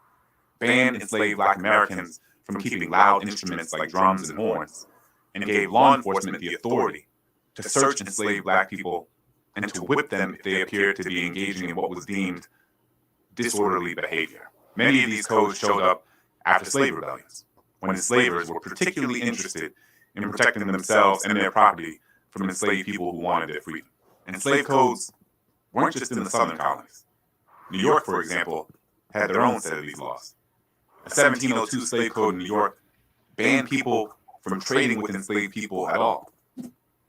banned enslaved black Americans from keeping loud instruments like drums and horns, and gave law enforcement the authority to search enslaved black people and to whip them if they appeared to be engaging in what was deemed disorderly behavior. Many of these codes showed up after slave rebellions, when enslavers were particularly interested in protecting themselves and their property from enslaved people who wanted their freedom. And slave codes weren't just in the southern colonies. New York, for example, had their own set of these laws. A 1702 slave code in New York banned people from trading with enslaved people at all.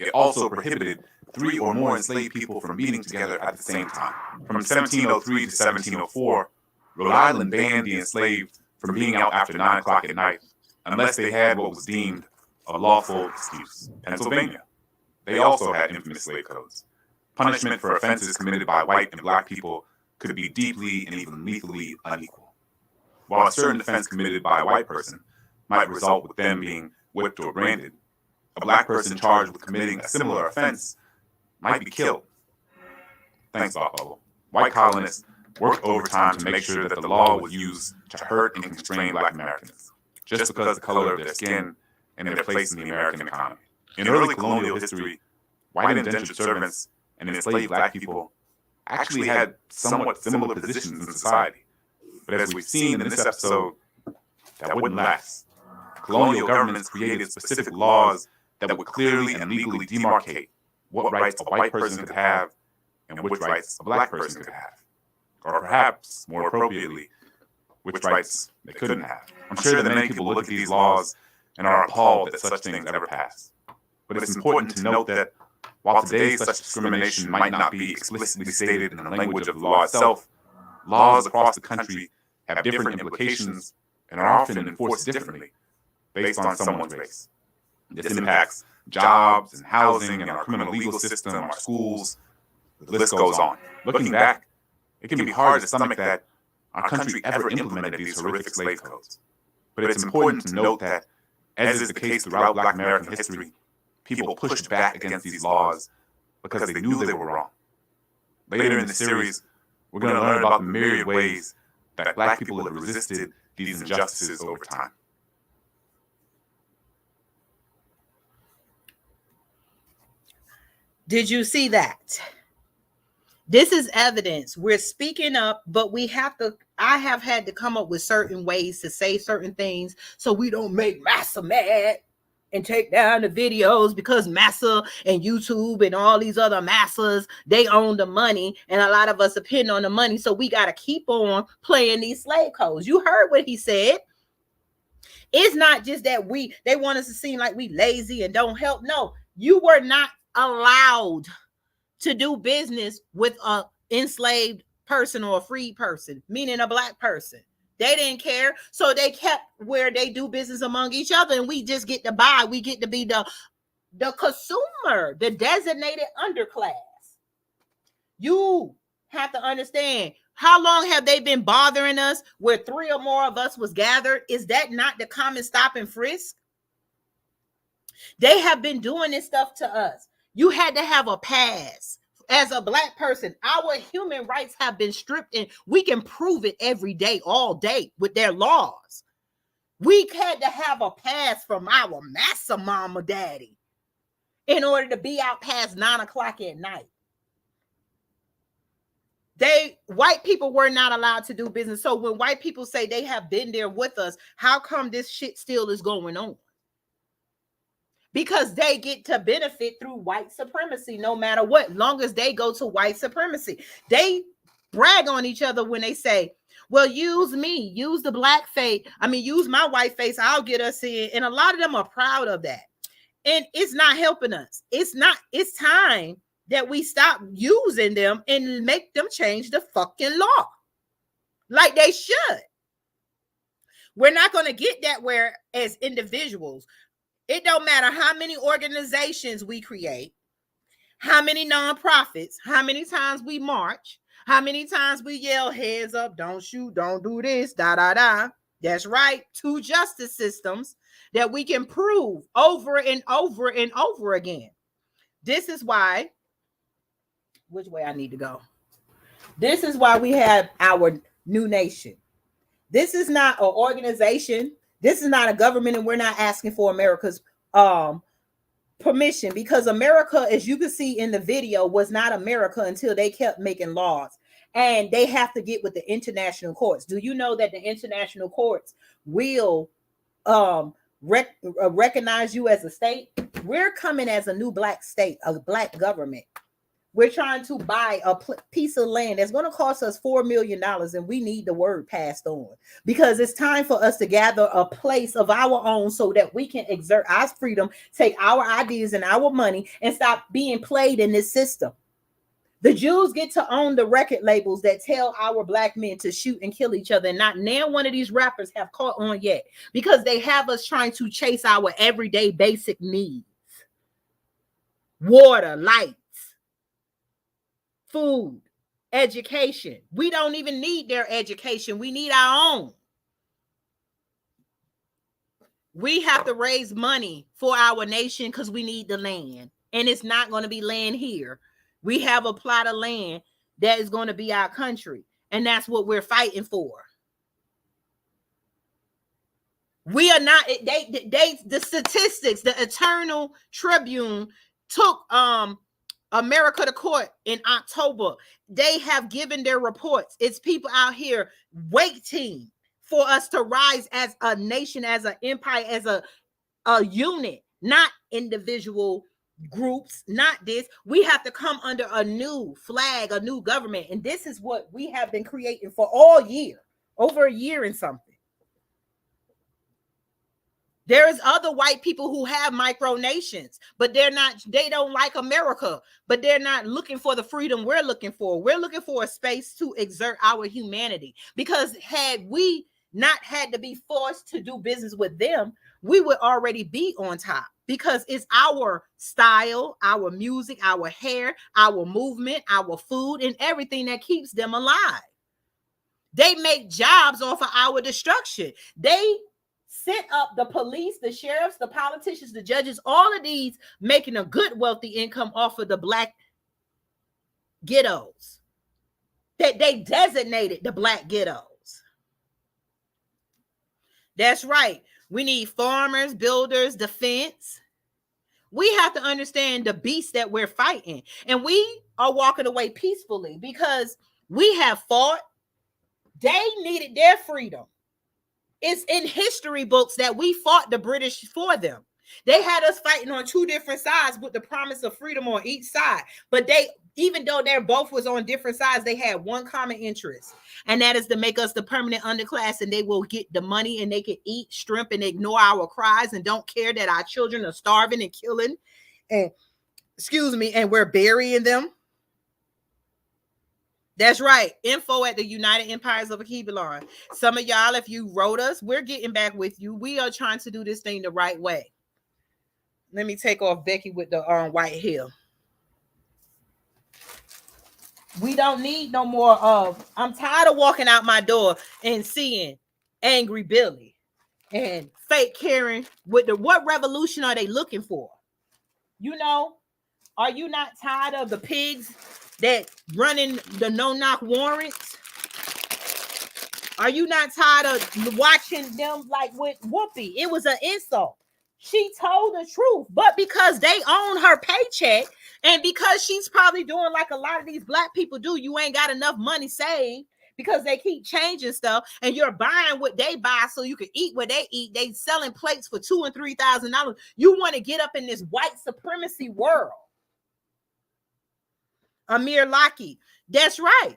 It also prohibited 3 or more enslaved people from meeting together at the same time. From 1703 to 1704, Rhode Island banned the enslaved from being out after 9 o'clock at night unless they had what was deemed a lawful excuse. Pennsylvania, they also had infamous slave codes. Punishment for offenses committed by white and black people could be deeply and even lethally unequal. While a certain offense committed by a white person might result with them being whipped or branded, a black person charged with committing a similar offense might be killed. Thanks, Thought Bubble. White colonists worked overtime to make sure that the law was used to hurt and constrain black Americans, just because of the color of their skin and their place in the American economy. In early colonial history, white indentured servants and enslaved black people actually had somewhat similar positions in society. But as we've seen in this episode, that wouldn't last. Colonial governments created specific laws that would clearly and legally demarcate what rights a white person could have and which rights a black person could have. Or perhaps, more appropriately, which rights they couldn't have. I'm sure that many people look at these laws and are appalled that such things ever pass. But it's important to note that while today such discrimination might not be explicitly stated in the language of the law itself, laws across the country have different implications and are often enforced differently based on someone's race. This impacts jobs and housing and our criminal legal system, our schools. The list goes on. Looking back, it can be hard to stomach that our country ever implemented these horrific slave codes. But it's important to note that, as is the case throughout Black American history, people pushed back against these laws because they knew they were wrong. Later in the series, we're going to learn about the myriad ways that Black people have resisted these injustices over time. Did you see that? This is evidence. We're speaking up, but I have had to come up with certain ways to say certain things so we don't make Massa mad and take down the videos, because Massa and YouTube and all these other Massas, they own the money, and a lot of us depend on the money. So we got to keep on playing these slave codes. You heard what he said. It's not just that they want us to seem like we lazy and don't help. No, you were not allowed to do business with a enslaved person or a free person, meaning a Black person. They didn't care. So they kept where they do business among each other, and we just get to buy. We get to be the consumer, the designated underclass. You have to understand, how long have they been bothering us where 3 or more of us was gathered? Is that not the common stop and frisk? They have been doing this stuff to us. You had to have a pass. As a Black person, our human rights have been stripped, and we can prove it every day, all day, with their laws. We had to have a pass from our massa mama daddy in order to be out past 9 o'clock at night. White people were not allowed to do business. So when white people say they have been there with us, how come this shit still is going on? Because they get to benefit through white supremacy no matter what, long as they go to white supremacy. They brag on each other when they say, Well, use me, use the black face. I mean, use my white face. I'll get us in. And a lot of them are proud of that. And it's not helping us. It's time that we stop using them and make them change the fucking law. Like they should. We're not going to get that where as individuals. It don't matter how many organizations we create, how many nonprofits, how many times we march, how many times we yell heads up, don't shoot, don't do this, da da da. That's right. 2 justice systems that we can prove over and over and over again. This is why, which way I need to go? This is why we have our new nation. This is not an organization. This is not a government, and we're not asking for America's permission, because America, as you can see in the video, was not America until they kept making laws. And they have to get with the international courts. Do you know that the international courts will recognize you as a state? We're coming as a new black state, a black government. We're trying to buy a piece of land that's going to cost us $4 million, and we need the word passed on, because it's time for us to gather a place of our own so that we can exert our freedom, take our ideas and our money, and stop being played in this system. The Jews get to own the record labels that tell our black men to shoot and kill each other, and not now one of these rappers have caught on yet, because they have us trying to chase our everyday basic needs: water, light, food, education. We don't even need their education. We need our own. We have to raise money for our nation because we need the land. And it's not going to be land here. We have a plot of land that is going to be our country. And that's what we're fighting for. We are not, the statistics, the Eternal Tribune took America to court in October. They have given their reports. It's people out here waiting for us to rise as a nation, as an empire, as a unit, not individual groups, not this. We have to come under a new flag, a new government. And this is what we have been creating for all year, over a year and something. There is other white people who have micronations, but they don't like America, but they're not looking for the freedom we're looking for. We're looking for a space to exert our humanity, because had we not had to be forced to do business with them, we would already be on top, because it's our style, our music, our hair, our movement, our food, and everything that keeps them alive. They make jobs off of our destruction. They set up the police, the sheriffs, the politicians, the judges, all of these making a good wealthy income off of the black ghettos. That they designated the black ghettos. That's right. We need farmers, builders, defense. We have to understand the beast that we're fighting. And we are walking away peacefully because we have fought. They needed their freedom. It's in history books that we fought the British for them. They had us fighting on 2 different sides with the promise of freedom on each side. But they, even though they're both was on different sides, they had one common interest. And that is to make us the permanent underclass, and they will get the money and they can eat shrimp and ignore our cries and don't care that our children are starving and killing. And and we're burying them. That's right. Info at the United Empires of Akibelon. Some of y'all, if you wrote us, we're getting back with you. We are trying to do this thing the right way. Let me take off Becky with the white hair. We don't need no more of. I'm tired of walking out my door and seeing Angry Billy and fake Karen with the, what revolution are they looking for? You know, are you not tired of the pigs that running the no-knock warrants? Are you not tired of watching them like with Whoopi? It was an insult. She told the truth, but because they own her paycheck, and because she's probably doing like a lot of these black people do, you ain't got enough money saved because they keep changing stuff, and you're buying what they buy so you can eat what they eat. They selling plates for $2,000 and $3,000. You want to get up in this white supremacy world. Amir Laki, that's right.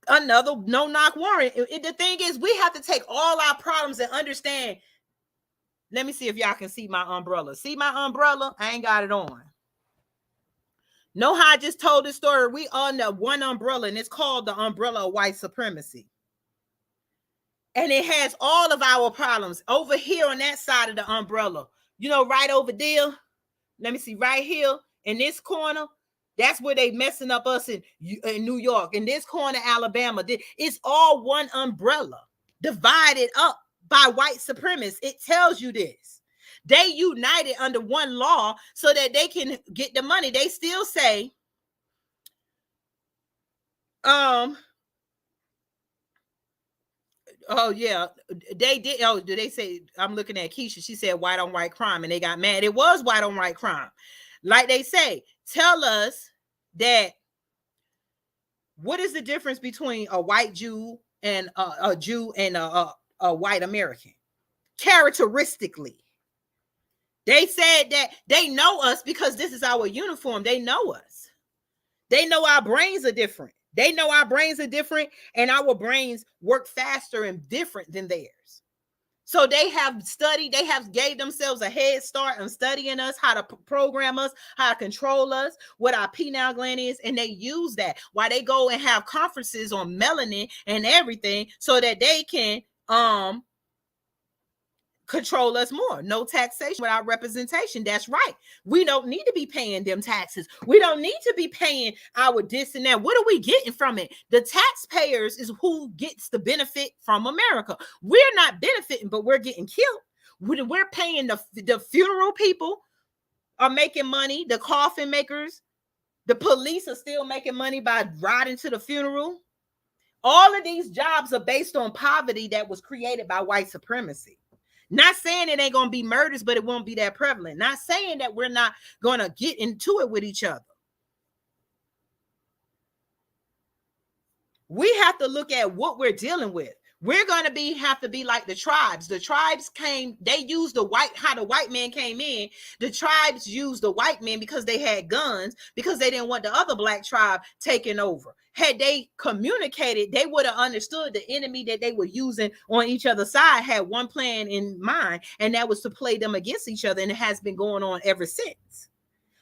another no-knock warrant. The thing is, we have to take all our problems and understand. Let me see if y'all can see my umbrella. See my umbrella? I ain't got it on. Know how I just told this story? We under one umbrella, and it's called the umbrella of white supremacy. And it has all of our problems over here on that side of the umbrella. You know, right over there. Let me see, right here in this corner. That's where they messing up us in New York. In this corner, Alabama. It's all one umbrella, divided up by white supremacists. It tells you this. They united under one law so that they can get the money. They still say, oh yeah, they did. Oh, do they say? I'm looking at Keisha. She said white on white crime, and they got mad. It was white on white crime, like they say. Tell us that. What is the difference between a white Jew and a Jew and a white American? Characteristically, they said that they know us because this is our uniform. They know us. They know our brains are different. They know our brains are different, and our brains work faster and different than theirs. So they have studied, they have gave themselves a head start on studying us, how to program us, how to control us, what our pineal gland is, and they use that while they go and have conferences on melanin and everything so that they can control us more. No taxation without representation. That's right. We don't need to be paying them taxes. We don't need to be paying our this and that. What are we getting from it? The taxpayers is who gets the benefit from America. We're not benefiting, but we're getting killed. We're paying the funeral people are making money. The coffin makers, the police are still making money by riding to the funeral. All of these jobs are based on poverty that was created by white supremacy. Not saying it ain't going to be murders, but it won't be that prevalent. Not saying that we're not going to get into it with each other. We have to look at what we're dealing with. We're going to have to be like the tribes. The tribes came, they used how the white man came in. The tribes used the white men because they had guns, because they didn't want the other black tribe taking over. Had they communicated, they would have understood the enemy that they were using on each other's side had one plan in mind, and that was to play them against each other, and it has been going on ever since.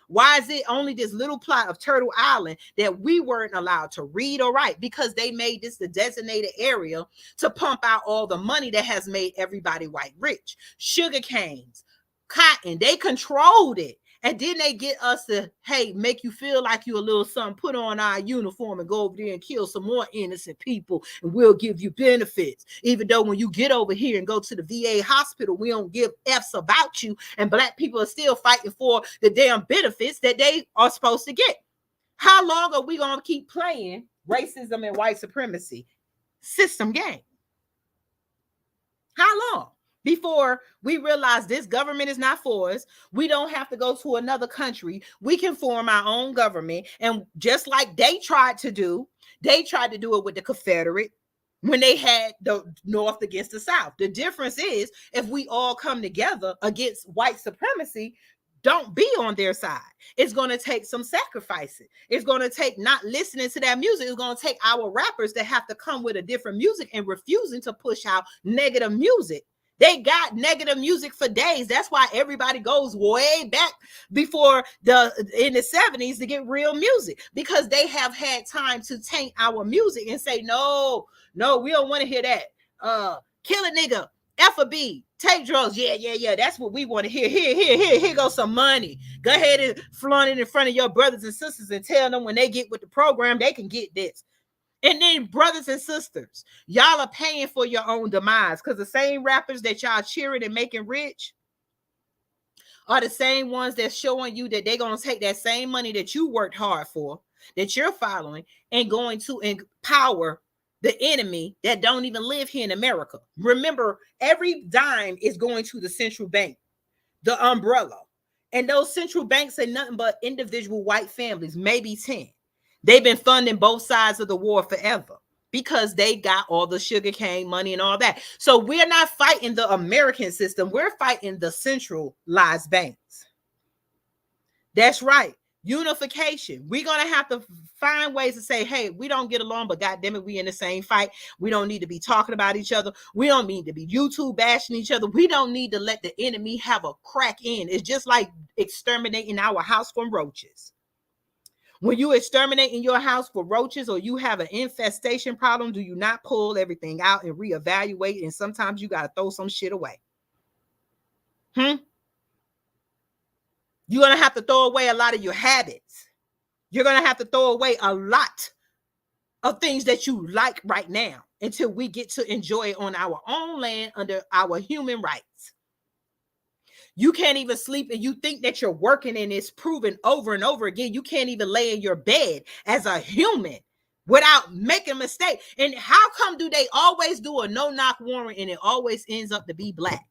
Why is it only this little plot of Turtle Island that we weren't allowed to read or write? Because they made this the designated area to pump out all the money that has made everybody white rich. Sugar canes, cotton, they controlled it. And then they get us to, hey, make you feel like you a little something, put on our uniform and go over there and kill some more innocent people, and we'll give you benefits. Even though when you get over here and go to the VA hospital, we don't give F's about you, and black people are still fighting for the damn benefits that they are supposed to get. How long are we going to keep playing racism and white supremacy system game? How long? Before we realize this government is not for us, we don't have to go to another country. We can form our own government. And just like they tried to do it with the Confederate when they had the North against the South. The difference is if we all come together against white supremacy, don't be on their side. It's going to take some sacrificing. It's going to take not listening to that music. It's going to take our rappers that have to come with a different music and refusing to push out negative music. They got negative music for days. That's why everybody goes way back before in the 70s to get real music, because they have had time to taint our music and say, no, we don't want to hear that. Kill a nigga, F a B, take drugs. Yeah. That's what we want to hear. Here goes some money. Go ahead and flaunt it in front of your brothers and sisters and tell them when they get with the program, they can get this. And then, brothers and sisters, y'all are paying for your own demise, because the same rappers that y'all cheering and making rich are the same ones that's showing you that they're going to take that same money that you worked hard for, that you're following, and going to empower the enemy that don't even live here in America. Remember, every dime is going to the central bank, the umbrella. And those central banks are nothing but individual white families, maybe 10. They've been funding both sides of the war forever because they got all the sugarcane money and all that. So we're not fighting the American system. We're fighting the centralized banks. That's right. Unification. We're going to have to find ways to say, hey, we don't get along, but goddamn it, we in the same fight. We don't need to be talking about each other. We don't need to be YouTube bashing each other. We don't need to let the enemy have a crack in. It's just like exterminating our house from roaches. When you exterminate in your house for roaches, or you have an infestation problem, do you not pull everything out and reevaluate? And sometimes you got to throw some shit away. You're going to have to throw away a lot of your habits. You're going to have to throw away a lot of things that you like right now until we get to enjoy it on our own land under our human rights. You can't even sleep, and you think that you're working, and it's proven over and over again. You can't even lay in your bed as a human without making a mistake. And how come do they always do a no-knock warrant and it always ends up to be black?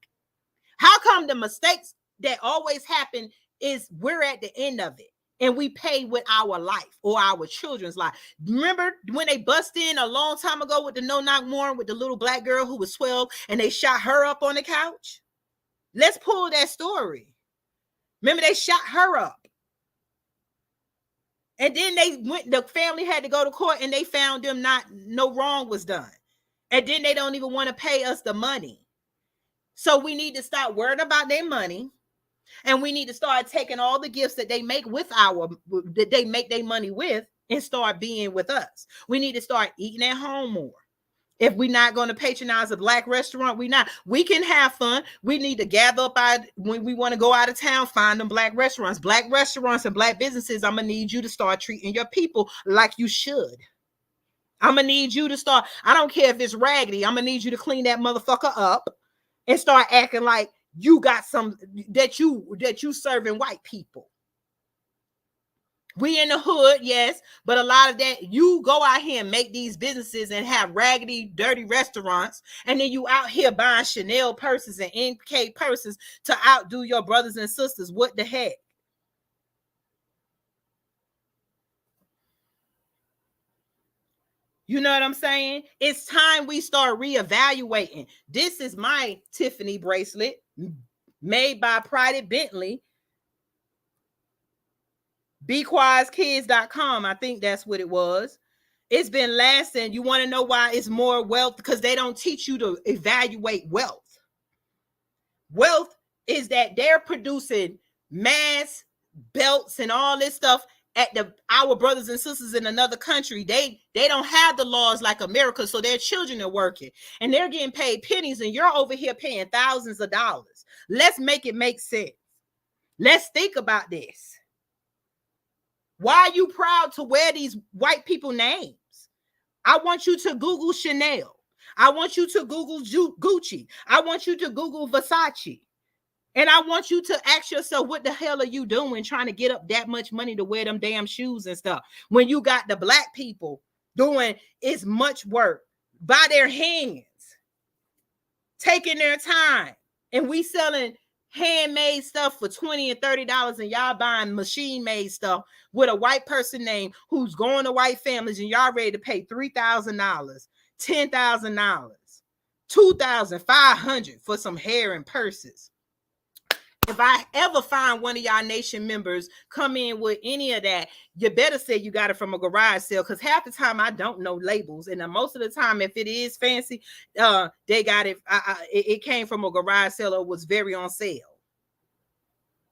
How come the mistakes that always happen is we're at the end of it and we pay with our life or our children's life? Remember when they bust in a long time ago with the no-knock warrant with the little black girl who was 12 and they shot her up on the couch? Let's pull that story. Remember they shot her up. And then the family had to go to court and they found them no wrong was done. And then they don't even want to pay us the money. So we need to start worrying about their money. And we need to start taking all the gifts that they make that they make their money with and start being with us. We need to start eating at home more. If we're not going to patronize a black restaurant, we can have fun. We need to gather up when we want to go out of town, find them black restaurants and black businesses. I'm going to need you to start treating your people like you should. I'm going to need you to start. I don't care if it's raggedy. I'm going to need you to clean that motherfucker up and start acting like you got some that you serving white people. We in the hood, yes, but a lot of that, you go out here and make these businesses and have raggedy, dirty restaurants, and then you out here buying Chanel purses and NK purses to outdo your brothers and sisters. What the heck? You know what I'm saying? It's time we start reevaluating. This is my Tiffany bracelet made by Pride Bentley. BeQuietKids.com. I think that's what it was. It's been lasting. You want to know why it's more wealth? Because they don't teach you to evaluate wealth. Wealth is that they're producing mass belts and all this stuff at our brothers and sisters in another country. They don't have the laws like America, so their children are working and they're getting paid pennies, and you're over here paying thousands of dollars. Let's make it make sense. Let's think about this. Why are you proud to wear these white people names? I want you to Google Chanel. I want you to Google Gucci. I want you to Google Versace. And I want you to ask yourself, what the hell are you doing trying to get up that much money to wear them damn shoes and stuff? When you got the black people doing as much work by their hands, taking their time, and we selling handmade stuff for $20 and $30, and y'all buying machine-made stuff with a white person name who's going to white families, and y'all ready to pay $3,000, $10,000, $2,500 for some hair and purses. If I ever find one of y'all nation members come in with any of that, you better say you got it from a garage sale, because half the time I don't know labels, and most of the time if it is fancy, they got it. It came from a garage sale or was very on sale.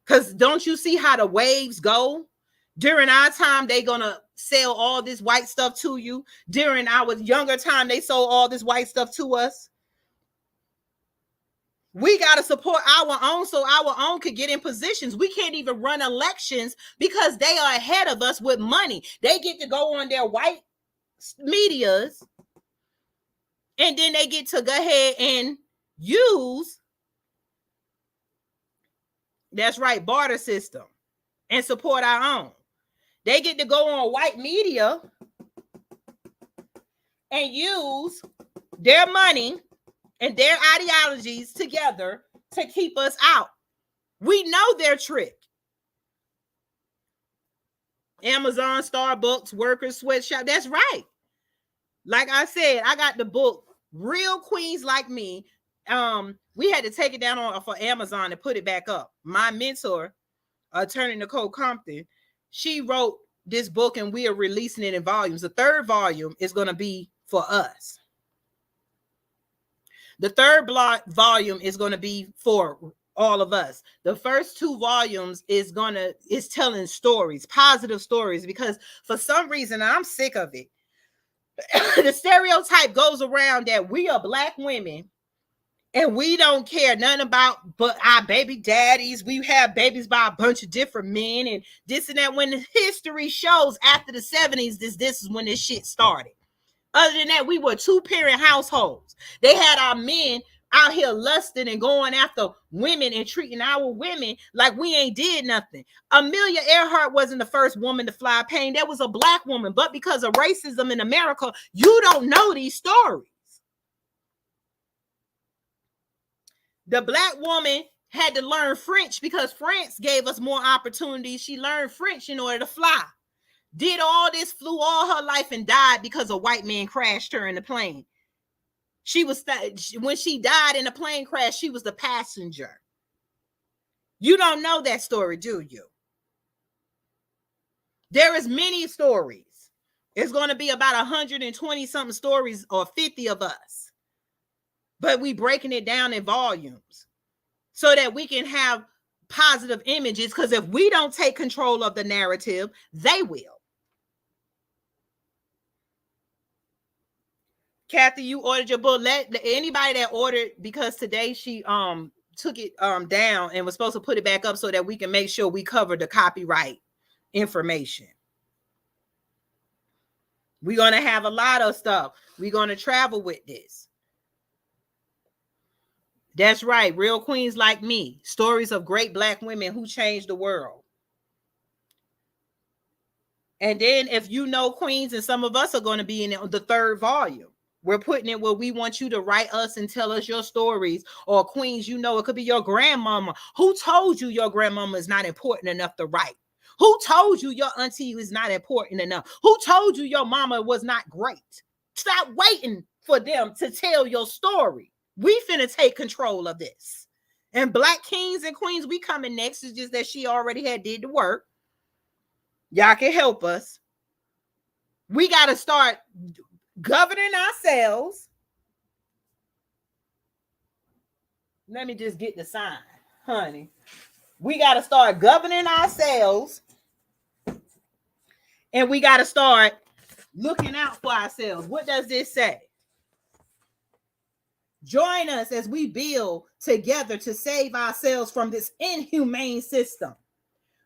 Because don't you see how the waves go? During our time, they gonna sell all this white stuff to you. During our younger time, they sold all this white stuff to us. We got to support our own so our own could get in positions. We can't even run elections because they are ahead of us with money. They get to go on their white medias, and then they get to go ahead and use, that's right, barter system, and support our own. They get to go on white media and use their money and their ideologies together to keep us out. We know their trick. Amazon, Starbucks, Workers, Sweatshop. That's right. Like I said, I got the book, Real Queens Like Me. We had to take it down for Amazon and put it back up. My mentor, attorney Nicole Compton, she wrote this book and we are releasing it in volumes. The third volume is going to be for us. The third volume is going to be for all of us. The first two volumes is telling stories, positive stories, because for some reason, I'm sick of it. The stereotype goes around that we are Black women and we don't care nothing about but our baby daddies. We have babies by a bunch of different men and this and that. When the history shows after the 70s, this is when this shit started. Other than that, we were 2-parent households. They had our men out here lusting and going after women and treating our women like we ain't did nothing. Amelia Earhart wasn't the first woman to fly a plane. That was a Black woman. But because of racism in America, you don't know these stories. The Black woman had to learn French because France gave us more opportunities. She learned French in order to fly. Did all this, flew all her life, and died because a white man crashed her in the plane. When she died in a plane crash, she was the passenger. You don't know that story, do you? There is many stories. It's going to be about 120 something stories or 50 of us. But we breaking it down in volumes so that we can have positive images, because if we don't take control of the narrative, they will. Kathy, you ordered your book. Let anybody that ordered, because today she took it down and was supposed to put it back up so that we can make sure we cover the copyright information. We're going to have a lot of stuff. We're going to travel with this. That's right. Real queens like me. Stories of great Black women who changed the world. And then if you know queens, and some of us are going to be in the third volume. We're putting it where we want you to write us and tell us your stories, or queens, you know, it could be your grandmama. Who told you your grandmama is not important enough to write? Who told you your auntie is not important enough? Who told you your mama was not great? Stop waiting for them to tell your story. We finna take control of this. And Black kings and queens, we coming next. It's just that she already had did the work. Y'all can help us. We got to start governing ourselves. Let me just get the sign, honey. We got to start governing ourselves. And we got to start looking out for ourselves. What does this say? Join us as we build together to save ourselves from this inhumane system.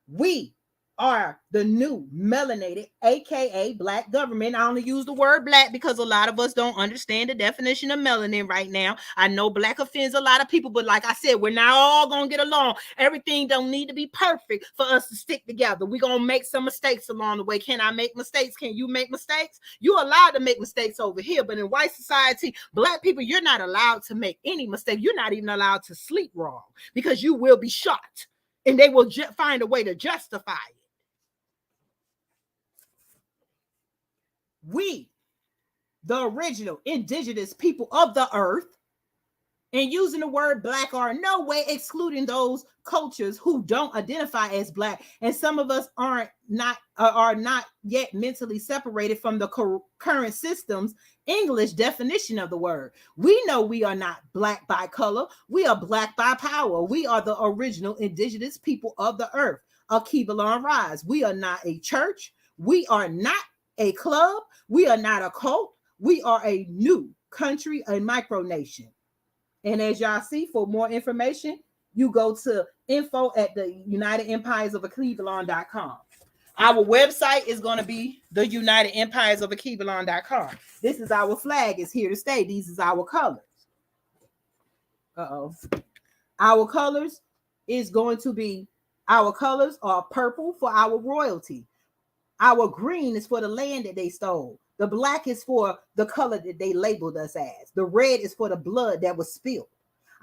We are the new melanated, aka Black government. I only use the word Black because a lot of us don't understand the definition of melanin right now. I know Black offends a lot of people, but like I said, we're not all gonna get along. Everything don't need to be perfect for us to stick together. We're gonna make some mistakes along the way. Can I make mistakes? Can you make mistakes? You're allowed to make mistakes over here, but in white society, Black people, you're not allowed to make any mistake. You're not even allowed to sleep wrong because you will be shot, and they will find a way to justify it. We, the original indigenous people of the earth, and using the word Black are in no way excluding those cultures who don't identify as Black, and some of us are not yet mentally separated from the current system's English definition of the word. We know we are not Black by color. We are Black by power. We are the original indigenous people of the earth. Akibalon Rise. We are not a church. We are not a club. We are not a cult. We are a new country, a micronation. And as y'all see, for more information, you go to info at the United Empires of Akibalon.com. Our website is going to be the United Empires of Akibalon.com. This is our flag. It's here to stay. These is our colors. Our colors is going to be, our colors are purple for our royalty. Our green is for the land that they stole. The black is for the color that they labeled us as. The red is for the blood that was spilled.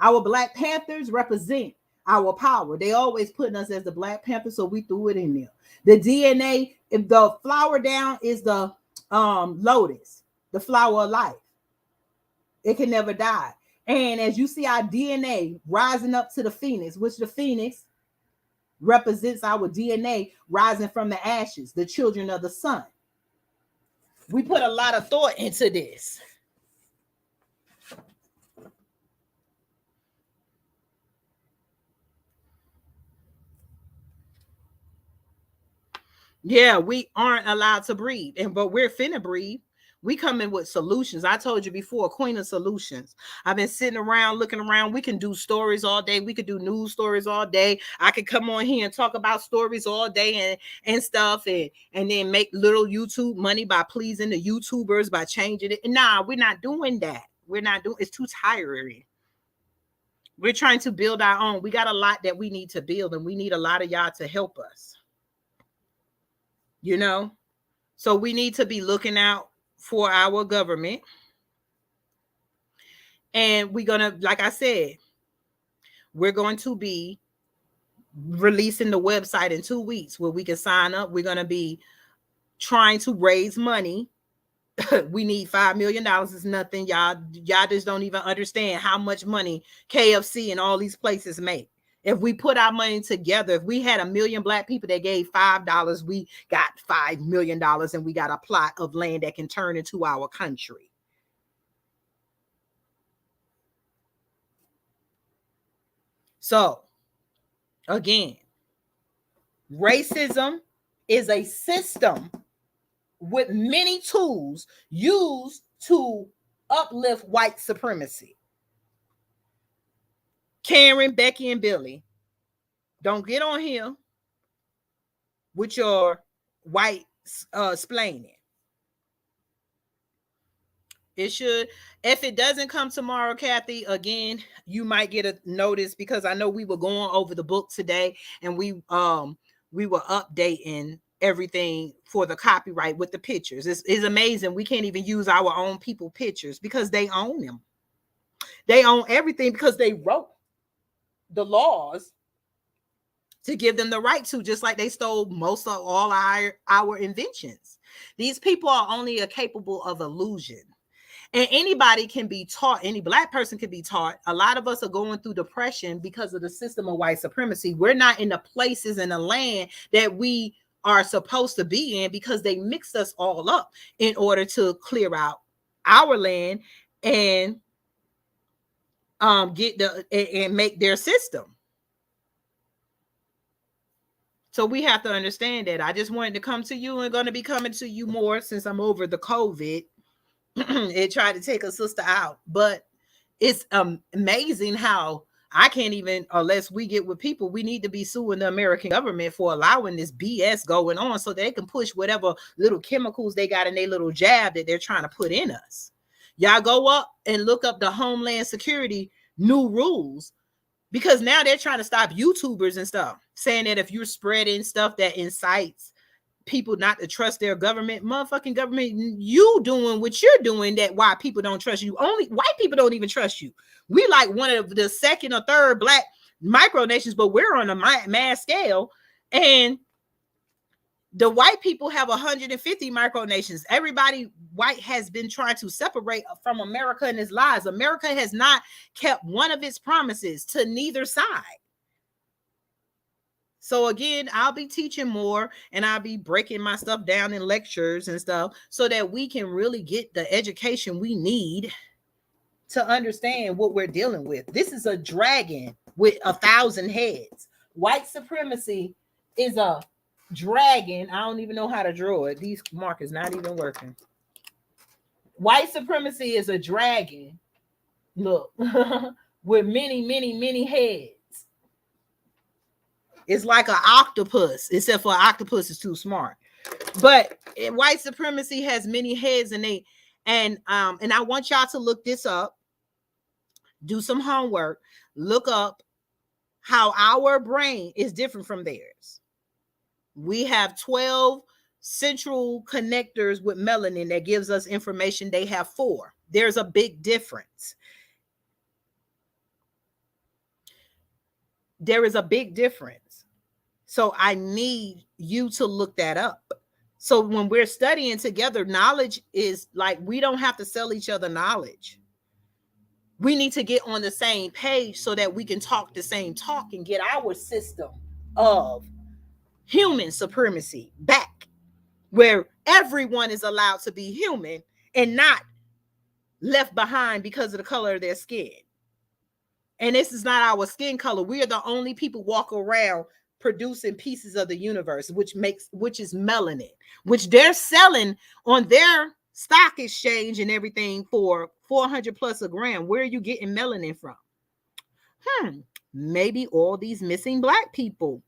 Our Black Panthers represent our power. They always putting us as the Black Panther, so we threw it in there. The DNA, if the flower down is the lotus, the flower of life. It can never die. And as you see our DNA rising up to the phoenix, which the phoenix represents our DNA rising from the ashes, the children of the sun. We put a lot of thought into this. Yeah, we aren't allowed to breathe, but we're finna breathe. We come in with solutions. I told you before, queen of solutions. I've been sitting around looking around. We can do stories all day. We could do news stories all day. I could come on here and talk about stories all day and stuff, and then make little YouTube money by pleasing the YouTubers, by changing it. Nah, we're not doing that. We're not doing, it's too tiring. We're trying to build our own. We got a lot that we need to build, and we need a lot of y'all to help us. You know? So we need to be looking out for our government. And we're going to, like I said, we're going to be releasing the website in 2 weeks where we can sign up. We're going to be trying to raise money. We need $5 million. It's nothing. Y'all just don't even understand how much money KFC and all these places make. If we put our money together, if we had 1 million Black people that gave $5, we got $5 million, and we got a plot of land that can turn into our country. So, again, racism is a system with many tools used to uplift white supremacy. Karen, Becky, and Billy, don't get on here with your white splaining. It should. If it doesn't come tomorrow, Kathy, again, you might get a notice, because I know we were going over the book today, and we were updating everything for the copyright with the pictures. It's amazing. We can't even use our own people pictures because they own them. They own everything because they wrote the laws to give them the right to, just like they stole most of all our inventions. These people are only capable of illusion. And anybody can be taught, any Black person can be taught. A lot of us are going through depression because of the system of white supremacy. We're not in the places in the land that we are supposed to be in, because they mixed us all up in order to clear out our land and and make their system. So we have to understand that. I just wanted to come to you, and going to be coming to you more since I'm over the COVID. It tried to take a sister out, but it's amazing how I can't even, unless we get with people, we need to be suing the American government for allowing this BS going on so they can push whatever little chemicals they got in their little jab that they're trying to put in us. Y'all go up and look up the Homeland Security new rules, because now they're trying to stop YouTubers and stuff, saying that if you're spreading stuff that incites people not to trust their government, motherfucking government, you doing what you're doing, that why people don't trust you. Only white people don't even trust you. We like one of the second or third Black micronations, but we're on a mass scale, and the white people have 150 micronations. Everybody white has been trying to separate from America and its lies. America has not kept one of its promises to neither side. So again, I'll be teaching more, and I'll be breaking my stuff down in lectures and stuff so that we can really get the education we need to understand what we're dealing with. This is a dragon with 1,000 heads. White supremacy is a dragon. I don't even know how to draw it. These markers not even working. White supremacy is a dragon. Look, with many, many, many heads. It's like an octopus, except for an octopus is too smart. But white supremacy has many heads, and I want y'all to look this up. Do some homework. Look up how our brain is different from theirs. We have 12 central connectors with melanin that gives us information. They have 4. There's a big difference. There is a big difference. So I need you to look that up. So when we're studying together, knowledge is like, we don't have to sell each other knowledge. We need to get on the same page so that we can talk the same talk and get our system of human supremacy back, where everyone is allowed to be human and not left behind because of the color of their skin. And this is not our skin color. We are the only people walk around producing pieces of the universe, which is melanin, which they're selling on their stock exchange and everything for 400 plus a gram. Where are you getting melanin from? Maybe all these missing black people.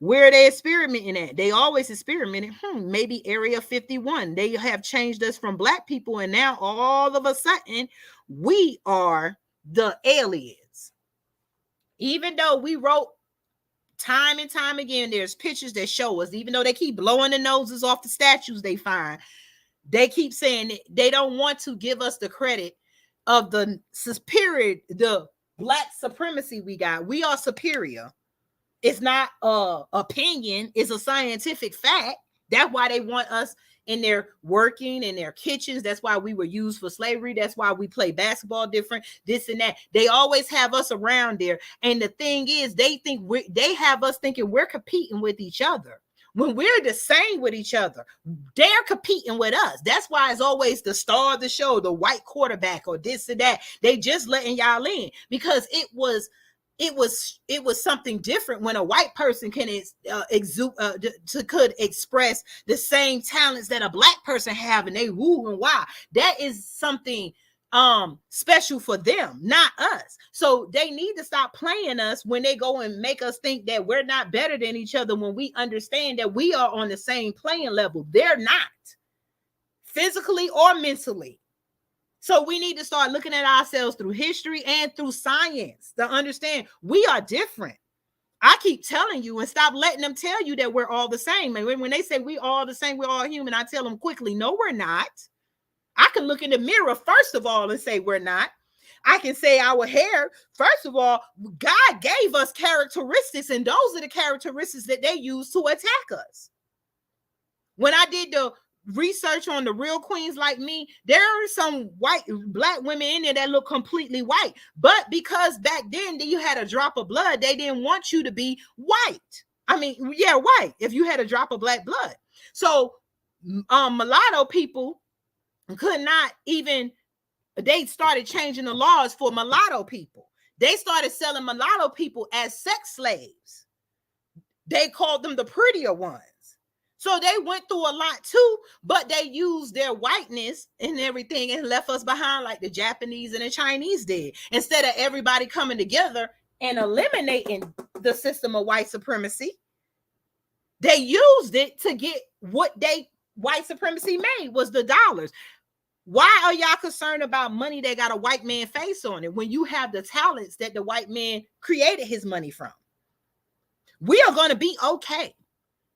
Where are they experimenting at? They always experimenting. Maybe Area 51. They have changed us from black people, and now all of a sudden we are the aliens. Even though we wrote time and time again, there's pictures that show us, even though they keep blowing the noses off the statues they find, they keep saying they don't want to give us the credit of the superior, the black supremacy we got. We are superior. It's not opinion, it's a scientific fact. That's why they want us in their working in their kitchens. That's why we were used for slavery. That's why we play basketball different, this and that. They always have us around there. And the thing is, they have us thinking we're competing with each other. When we're the same with each other, they're competing with us. That's why it's always the star of the show, the white quarterback or this or that. They just letting y'all in because it was something different when a white person can could express the same talents that a black person have, and they woo and why. That is something special for them, not us. So they need to stop playing us when they go and make us think that we're not better than each other, when we understand that we are on the same playing level. They're not, physically or mentally. So we need to start looking at ourselves through history and through science to understand we are different. I keep telling you, and stop letting them tell you that we're all the same. And when they say we all the same, we're all human, I tell them quickly, no, we're not. I can look in the mirror, first of all, and say we're not. I can say our hair, first of all, God gave us characteristics, and those are the characteristics that they use to attack us. When I did the research on the real queens like me, there are some black women in there that look completely white, but because back then you had a drop of blood, they didn't want you to be white. I mean, yeah, white if you had a drop of black blood. So mulatto people could not even, they started changing the laws for mulatto people. They started selling mulatto people as sex slaves. They called them the prettier ones. So they went through a lot too, but they used their whiteness and everything and left us behind like the Japanese and the Chinese did. Instead of everybody coming together and eliminating the system of white supremacy, they used it to get what white supremacy made, was the dollars. Why are y'all concerned about money that got a white man face on it when you have the talents that the white man created his money from? We are going to be okay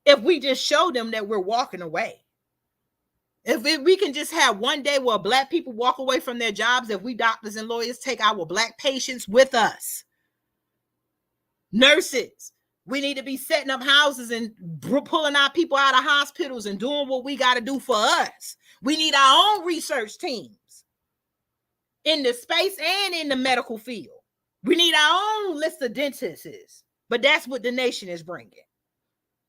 if we just show them that we're walking away. If we can just have one day where black people walk away from their jobs, if we doctors and lawyers take our black patients with us. Nurses, we need to be setting up houses and pulling our people out of hospitals and doing what we got to do for us. We need our own research teams in the space and in the medical field. We need our own list of dentists, but that's what the nation is bringing.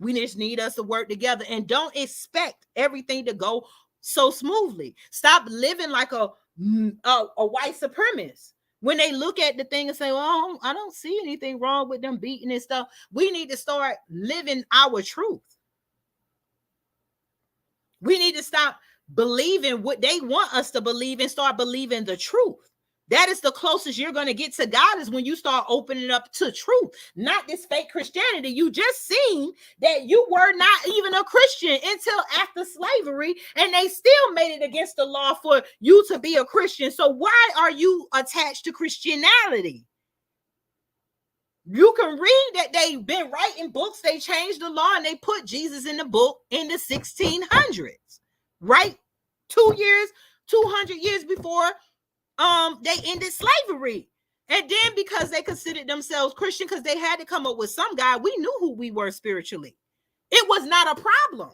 We just need us to work together and don't expect everything to go so smoothly. Stop living like a white supremacist. When they look at the thing and say, well, I don't see anything wrong with them beating and stuff. We need to start living our truth. We need to stop believing what they want us to believe and start believing the truth. That is the closest you're going to get to God, is when you start opening up to truth, not this fake Christianity. You just seen that you were not even a Christian until after slavery, and they still made it against the law for you to be a Christian. So why are you attached to Christianity? You can read that they've been writing books. They changed the law and they put Jesus in the book in the 1600s, right? 200 years before they ended slavery. And then because they considered themselves Christian, because they had to come up with some guy, we knew who we were spiritually. It was not a problem.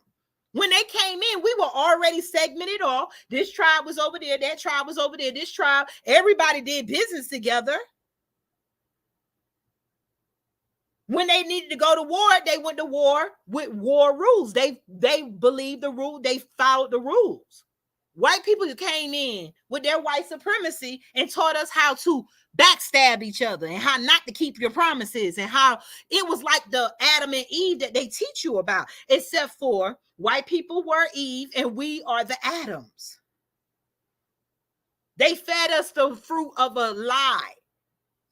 When they came in, we were already segmented off. This tribe was over there, that tribe was over there, this tribe. Everybody did business together. When they needed to go to war, they went to war with war rules. They believed the rule. They followed the rules. White people came in with their white supremacy and taught us how to backstab each other and how not to keep your promises, and how it was like the Adam and Eve that they teach you about, except for white people were Eve and we are the Adams. They fed us the fruit of a lie.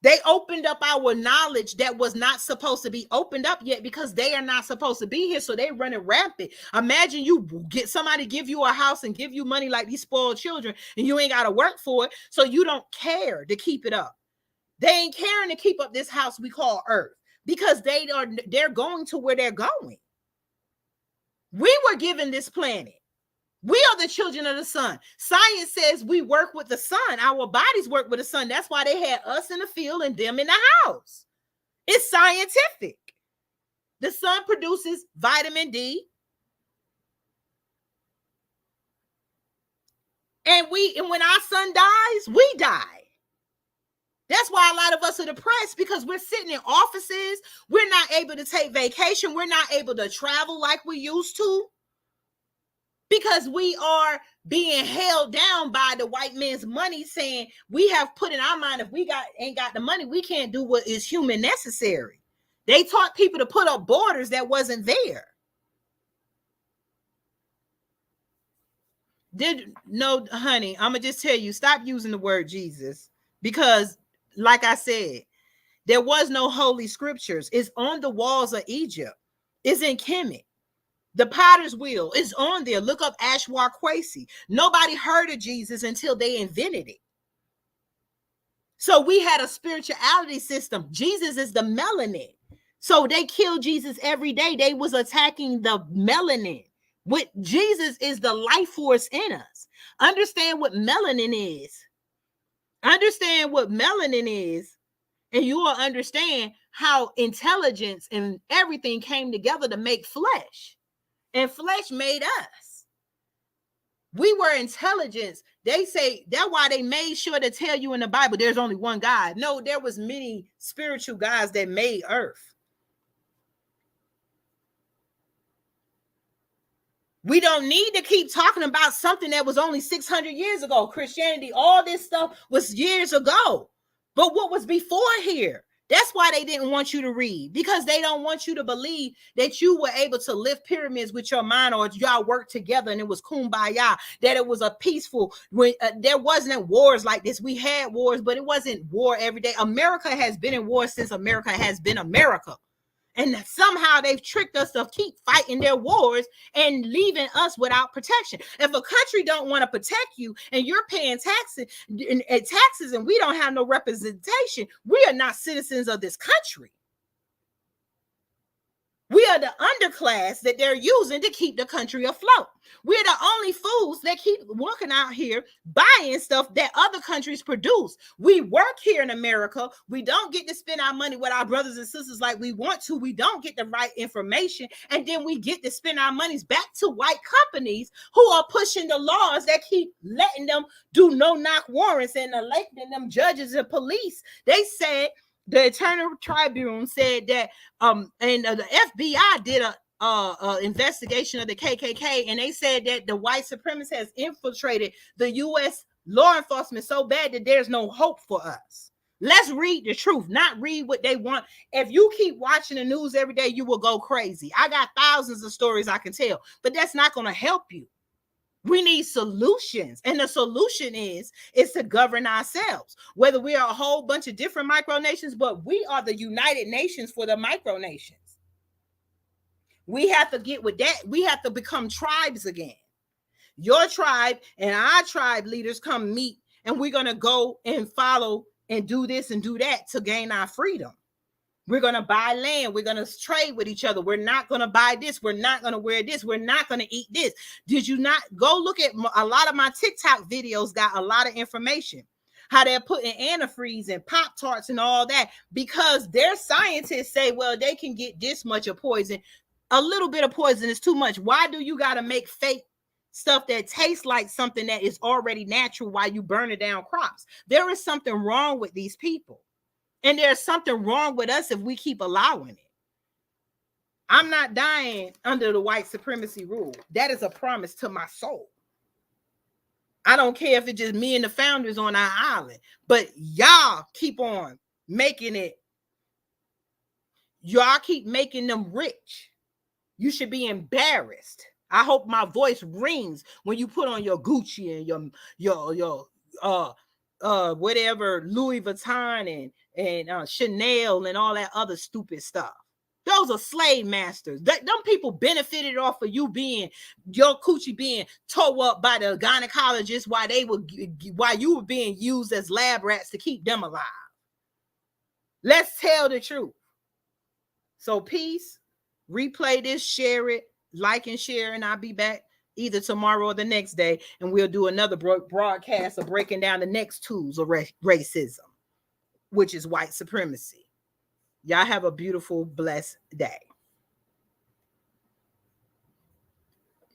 They opened up our knowledge that was not supposed to be opened up yet, because they are not supposed to be here. So they running rampant. Imagine you get somebody give you a house and give you money like these spoiled children, and you ain't got to work for it. So you don't care to keep it up. They ain't caring to keep up this house we call Earth, because they're going to where they're going. We were given this planet. We are the children of the sun. Science says we work with the sun. Our bodies work with the sun. That's why they had us in the field and them in the house. It's scientific. The sun produces vitamin D. And when our sun dies, we die. That's why a lot of us are depressed, because we're sitting in offices. We're not able to take vacation. We're not able to travel like we used to, because we are being held down by the white man's money, saying we have put in our mind, if we ain't got the money, we can't do what is human necessary. They taught people to put up borders that wasn't there. No, honey, I'm going to just tell you, stop using the word Jesus, because like I said, there was no holy scriptures. It's on the walls of Egypt. It's in Kemet. The potter's wheel is on there. Look up Ashwar Kwesi. Nobody heard of Jesus until they invented it. So we had a spirituality system. Jesus is the melanin. So they killed Jesus every day. They was attacking the melanin. What Jesus is the life force in us. Understand what melanin is. Understand what melanin is. And you will understand how intelligence and everything came together to make flesh. And flesh made us. We were intelligence. They say that's why they made sure to tell you in the Bible there's only one God. No, there was many spiritual gods that made earth. We don't need to keep talking about something that was only 600 years ago. Christianity, all this stuff was years ago. But what was before here? That's why they didn't want you to read, because they don't want you to believe that you were able to lift pyramids with your mind, or y'all worked together and it was kumbaya, that it was a peaceful, there wasn't wars like this. We had wars, but it wasn't war every day. America has been in war since America has been America. And somehow they've tricked us to keep fighting their wars and leaving us without protection. If a country don't want to protect you and you're paying taxes and we don't have no representation, we are not citizens of this country. We are the underclass that they're using to keep the country afloat. We're the only fools that keep walking out here buying stuff that other countries produce. We work here in America. We don't get to spend our money with our brothers and sisters like we want to. We don't get the right information. And then we get to spend our monies back to white companies who are pushing the laws that keep letting them do no-knock warrants and electing them judges and police. They said, the Eternal Tribune said that and the FBI did a investigation of the KKK, and they said that the white supremacists has infiltrated the U.S. law enforcement so bad that there's no hope for us. Let's read the truth, not read what they want. If you keep watching the news every day, you will go crazy. I got thousands of stories I can tell, but that's not going to help you. We need solutions. And the solution is to govern ourselves. Whether we are a whole bunch of different micronations, but we are the United Nations for the micronations. We have to get with that. We have to become tribes again. Your tribe and our tribe leaders come meet, and we're going to go and follow and do this and do that to gain our freedom. We're going to buy land. We're going to trade with each other. We're not going to buy this. We're not going to wear this. We're not going to eat this. Did you not go look at a lot of my TikTok videos? Got a lot of information. How they're putting antifreeze and Pop-Tarts and all that, because their scientists say, well, they can get this much of poison. A little bit of poison is too much. Why do you got to make fake stuff that tastes like something that is already natural while you burn it down crops? There is something wrong with these people. And there's something wrong with us if we keep allowing it. I'm not dying under the white supremacy rule. That is a promise to my soul. I don't care if it's just me and the founders on our island, but y'all keep on making it. Y'all keep making them rich. You should be embarrassed. I hope my voice rings when you put on your Gucci and your whatever Louis Vuitton and Chanel and all that other stupid stuff. Those are slave masters. Them people benefited off of you being your coochie being tore up by the gynecologist while you were being used as lab rats to keep them alive. Let's tell the truth. So peace. Replay this, share it, like and share, and I'll be back either tomorrow or the next day, and we'll do another broadcast of breaking down the next tools of racism, which is white supremacy. Y'all have a beautiful, blessed day.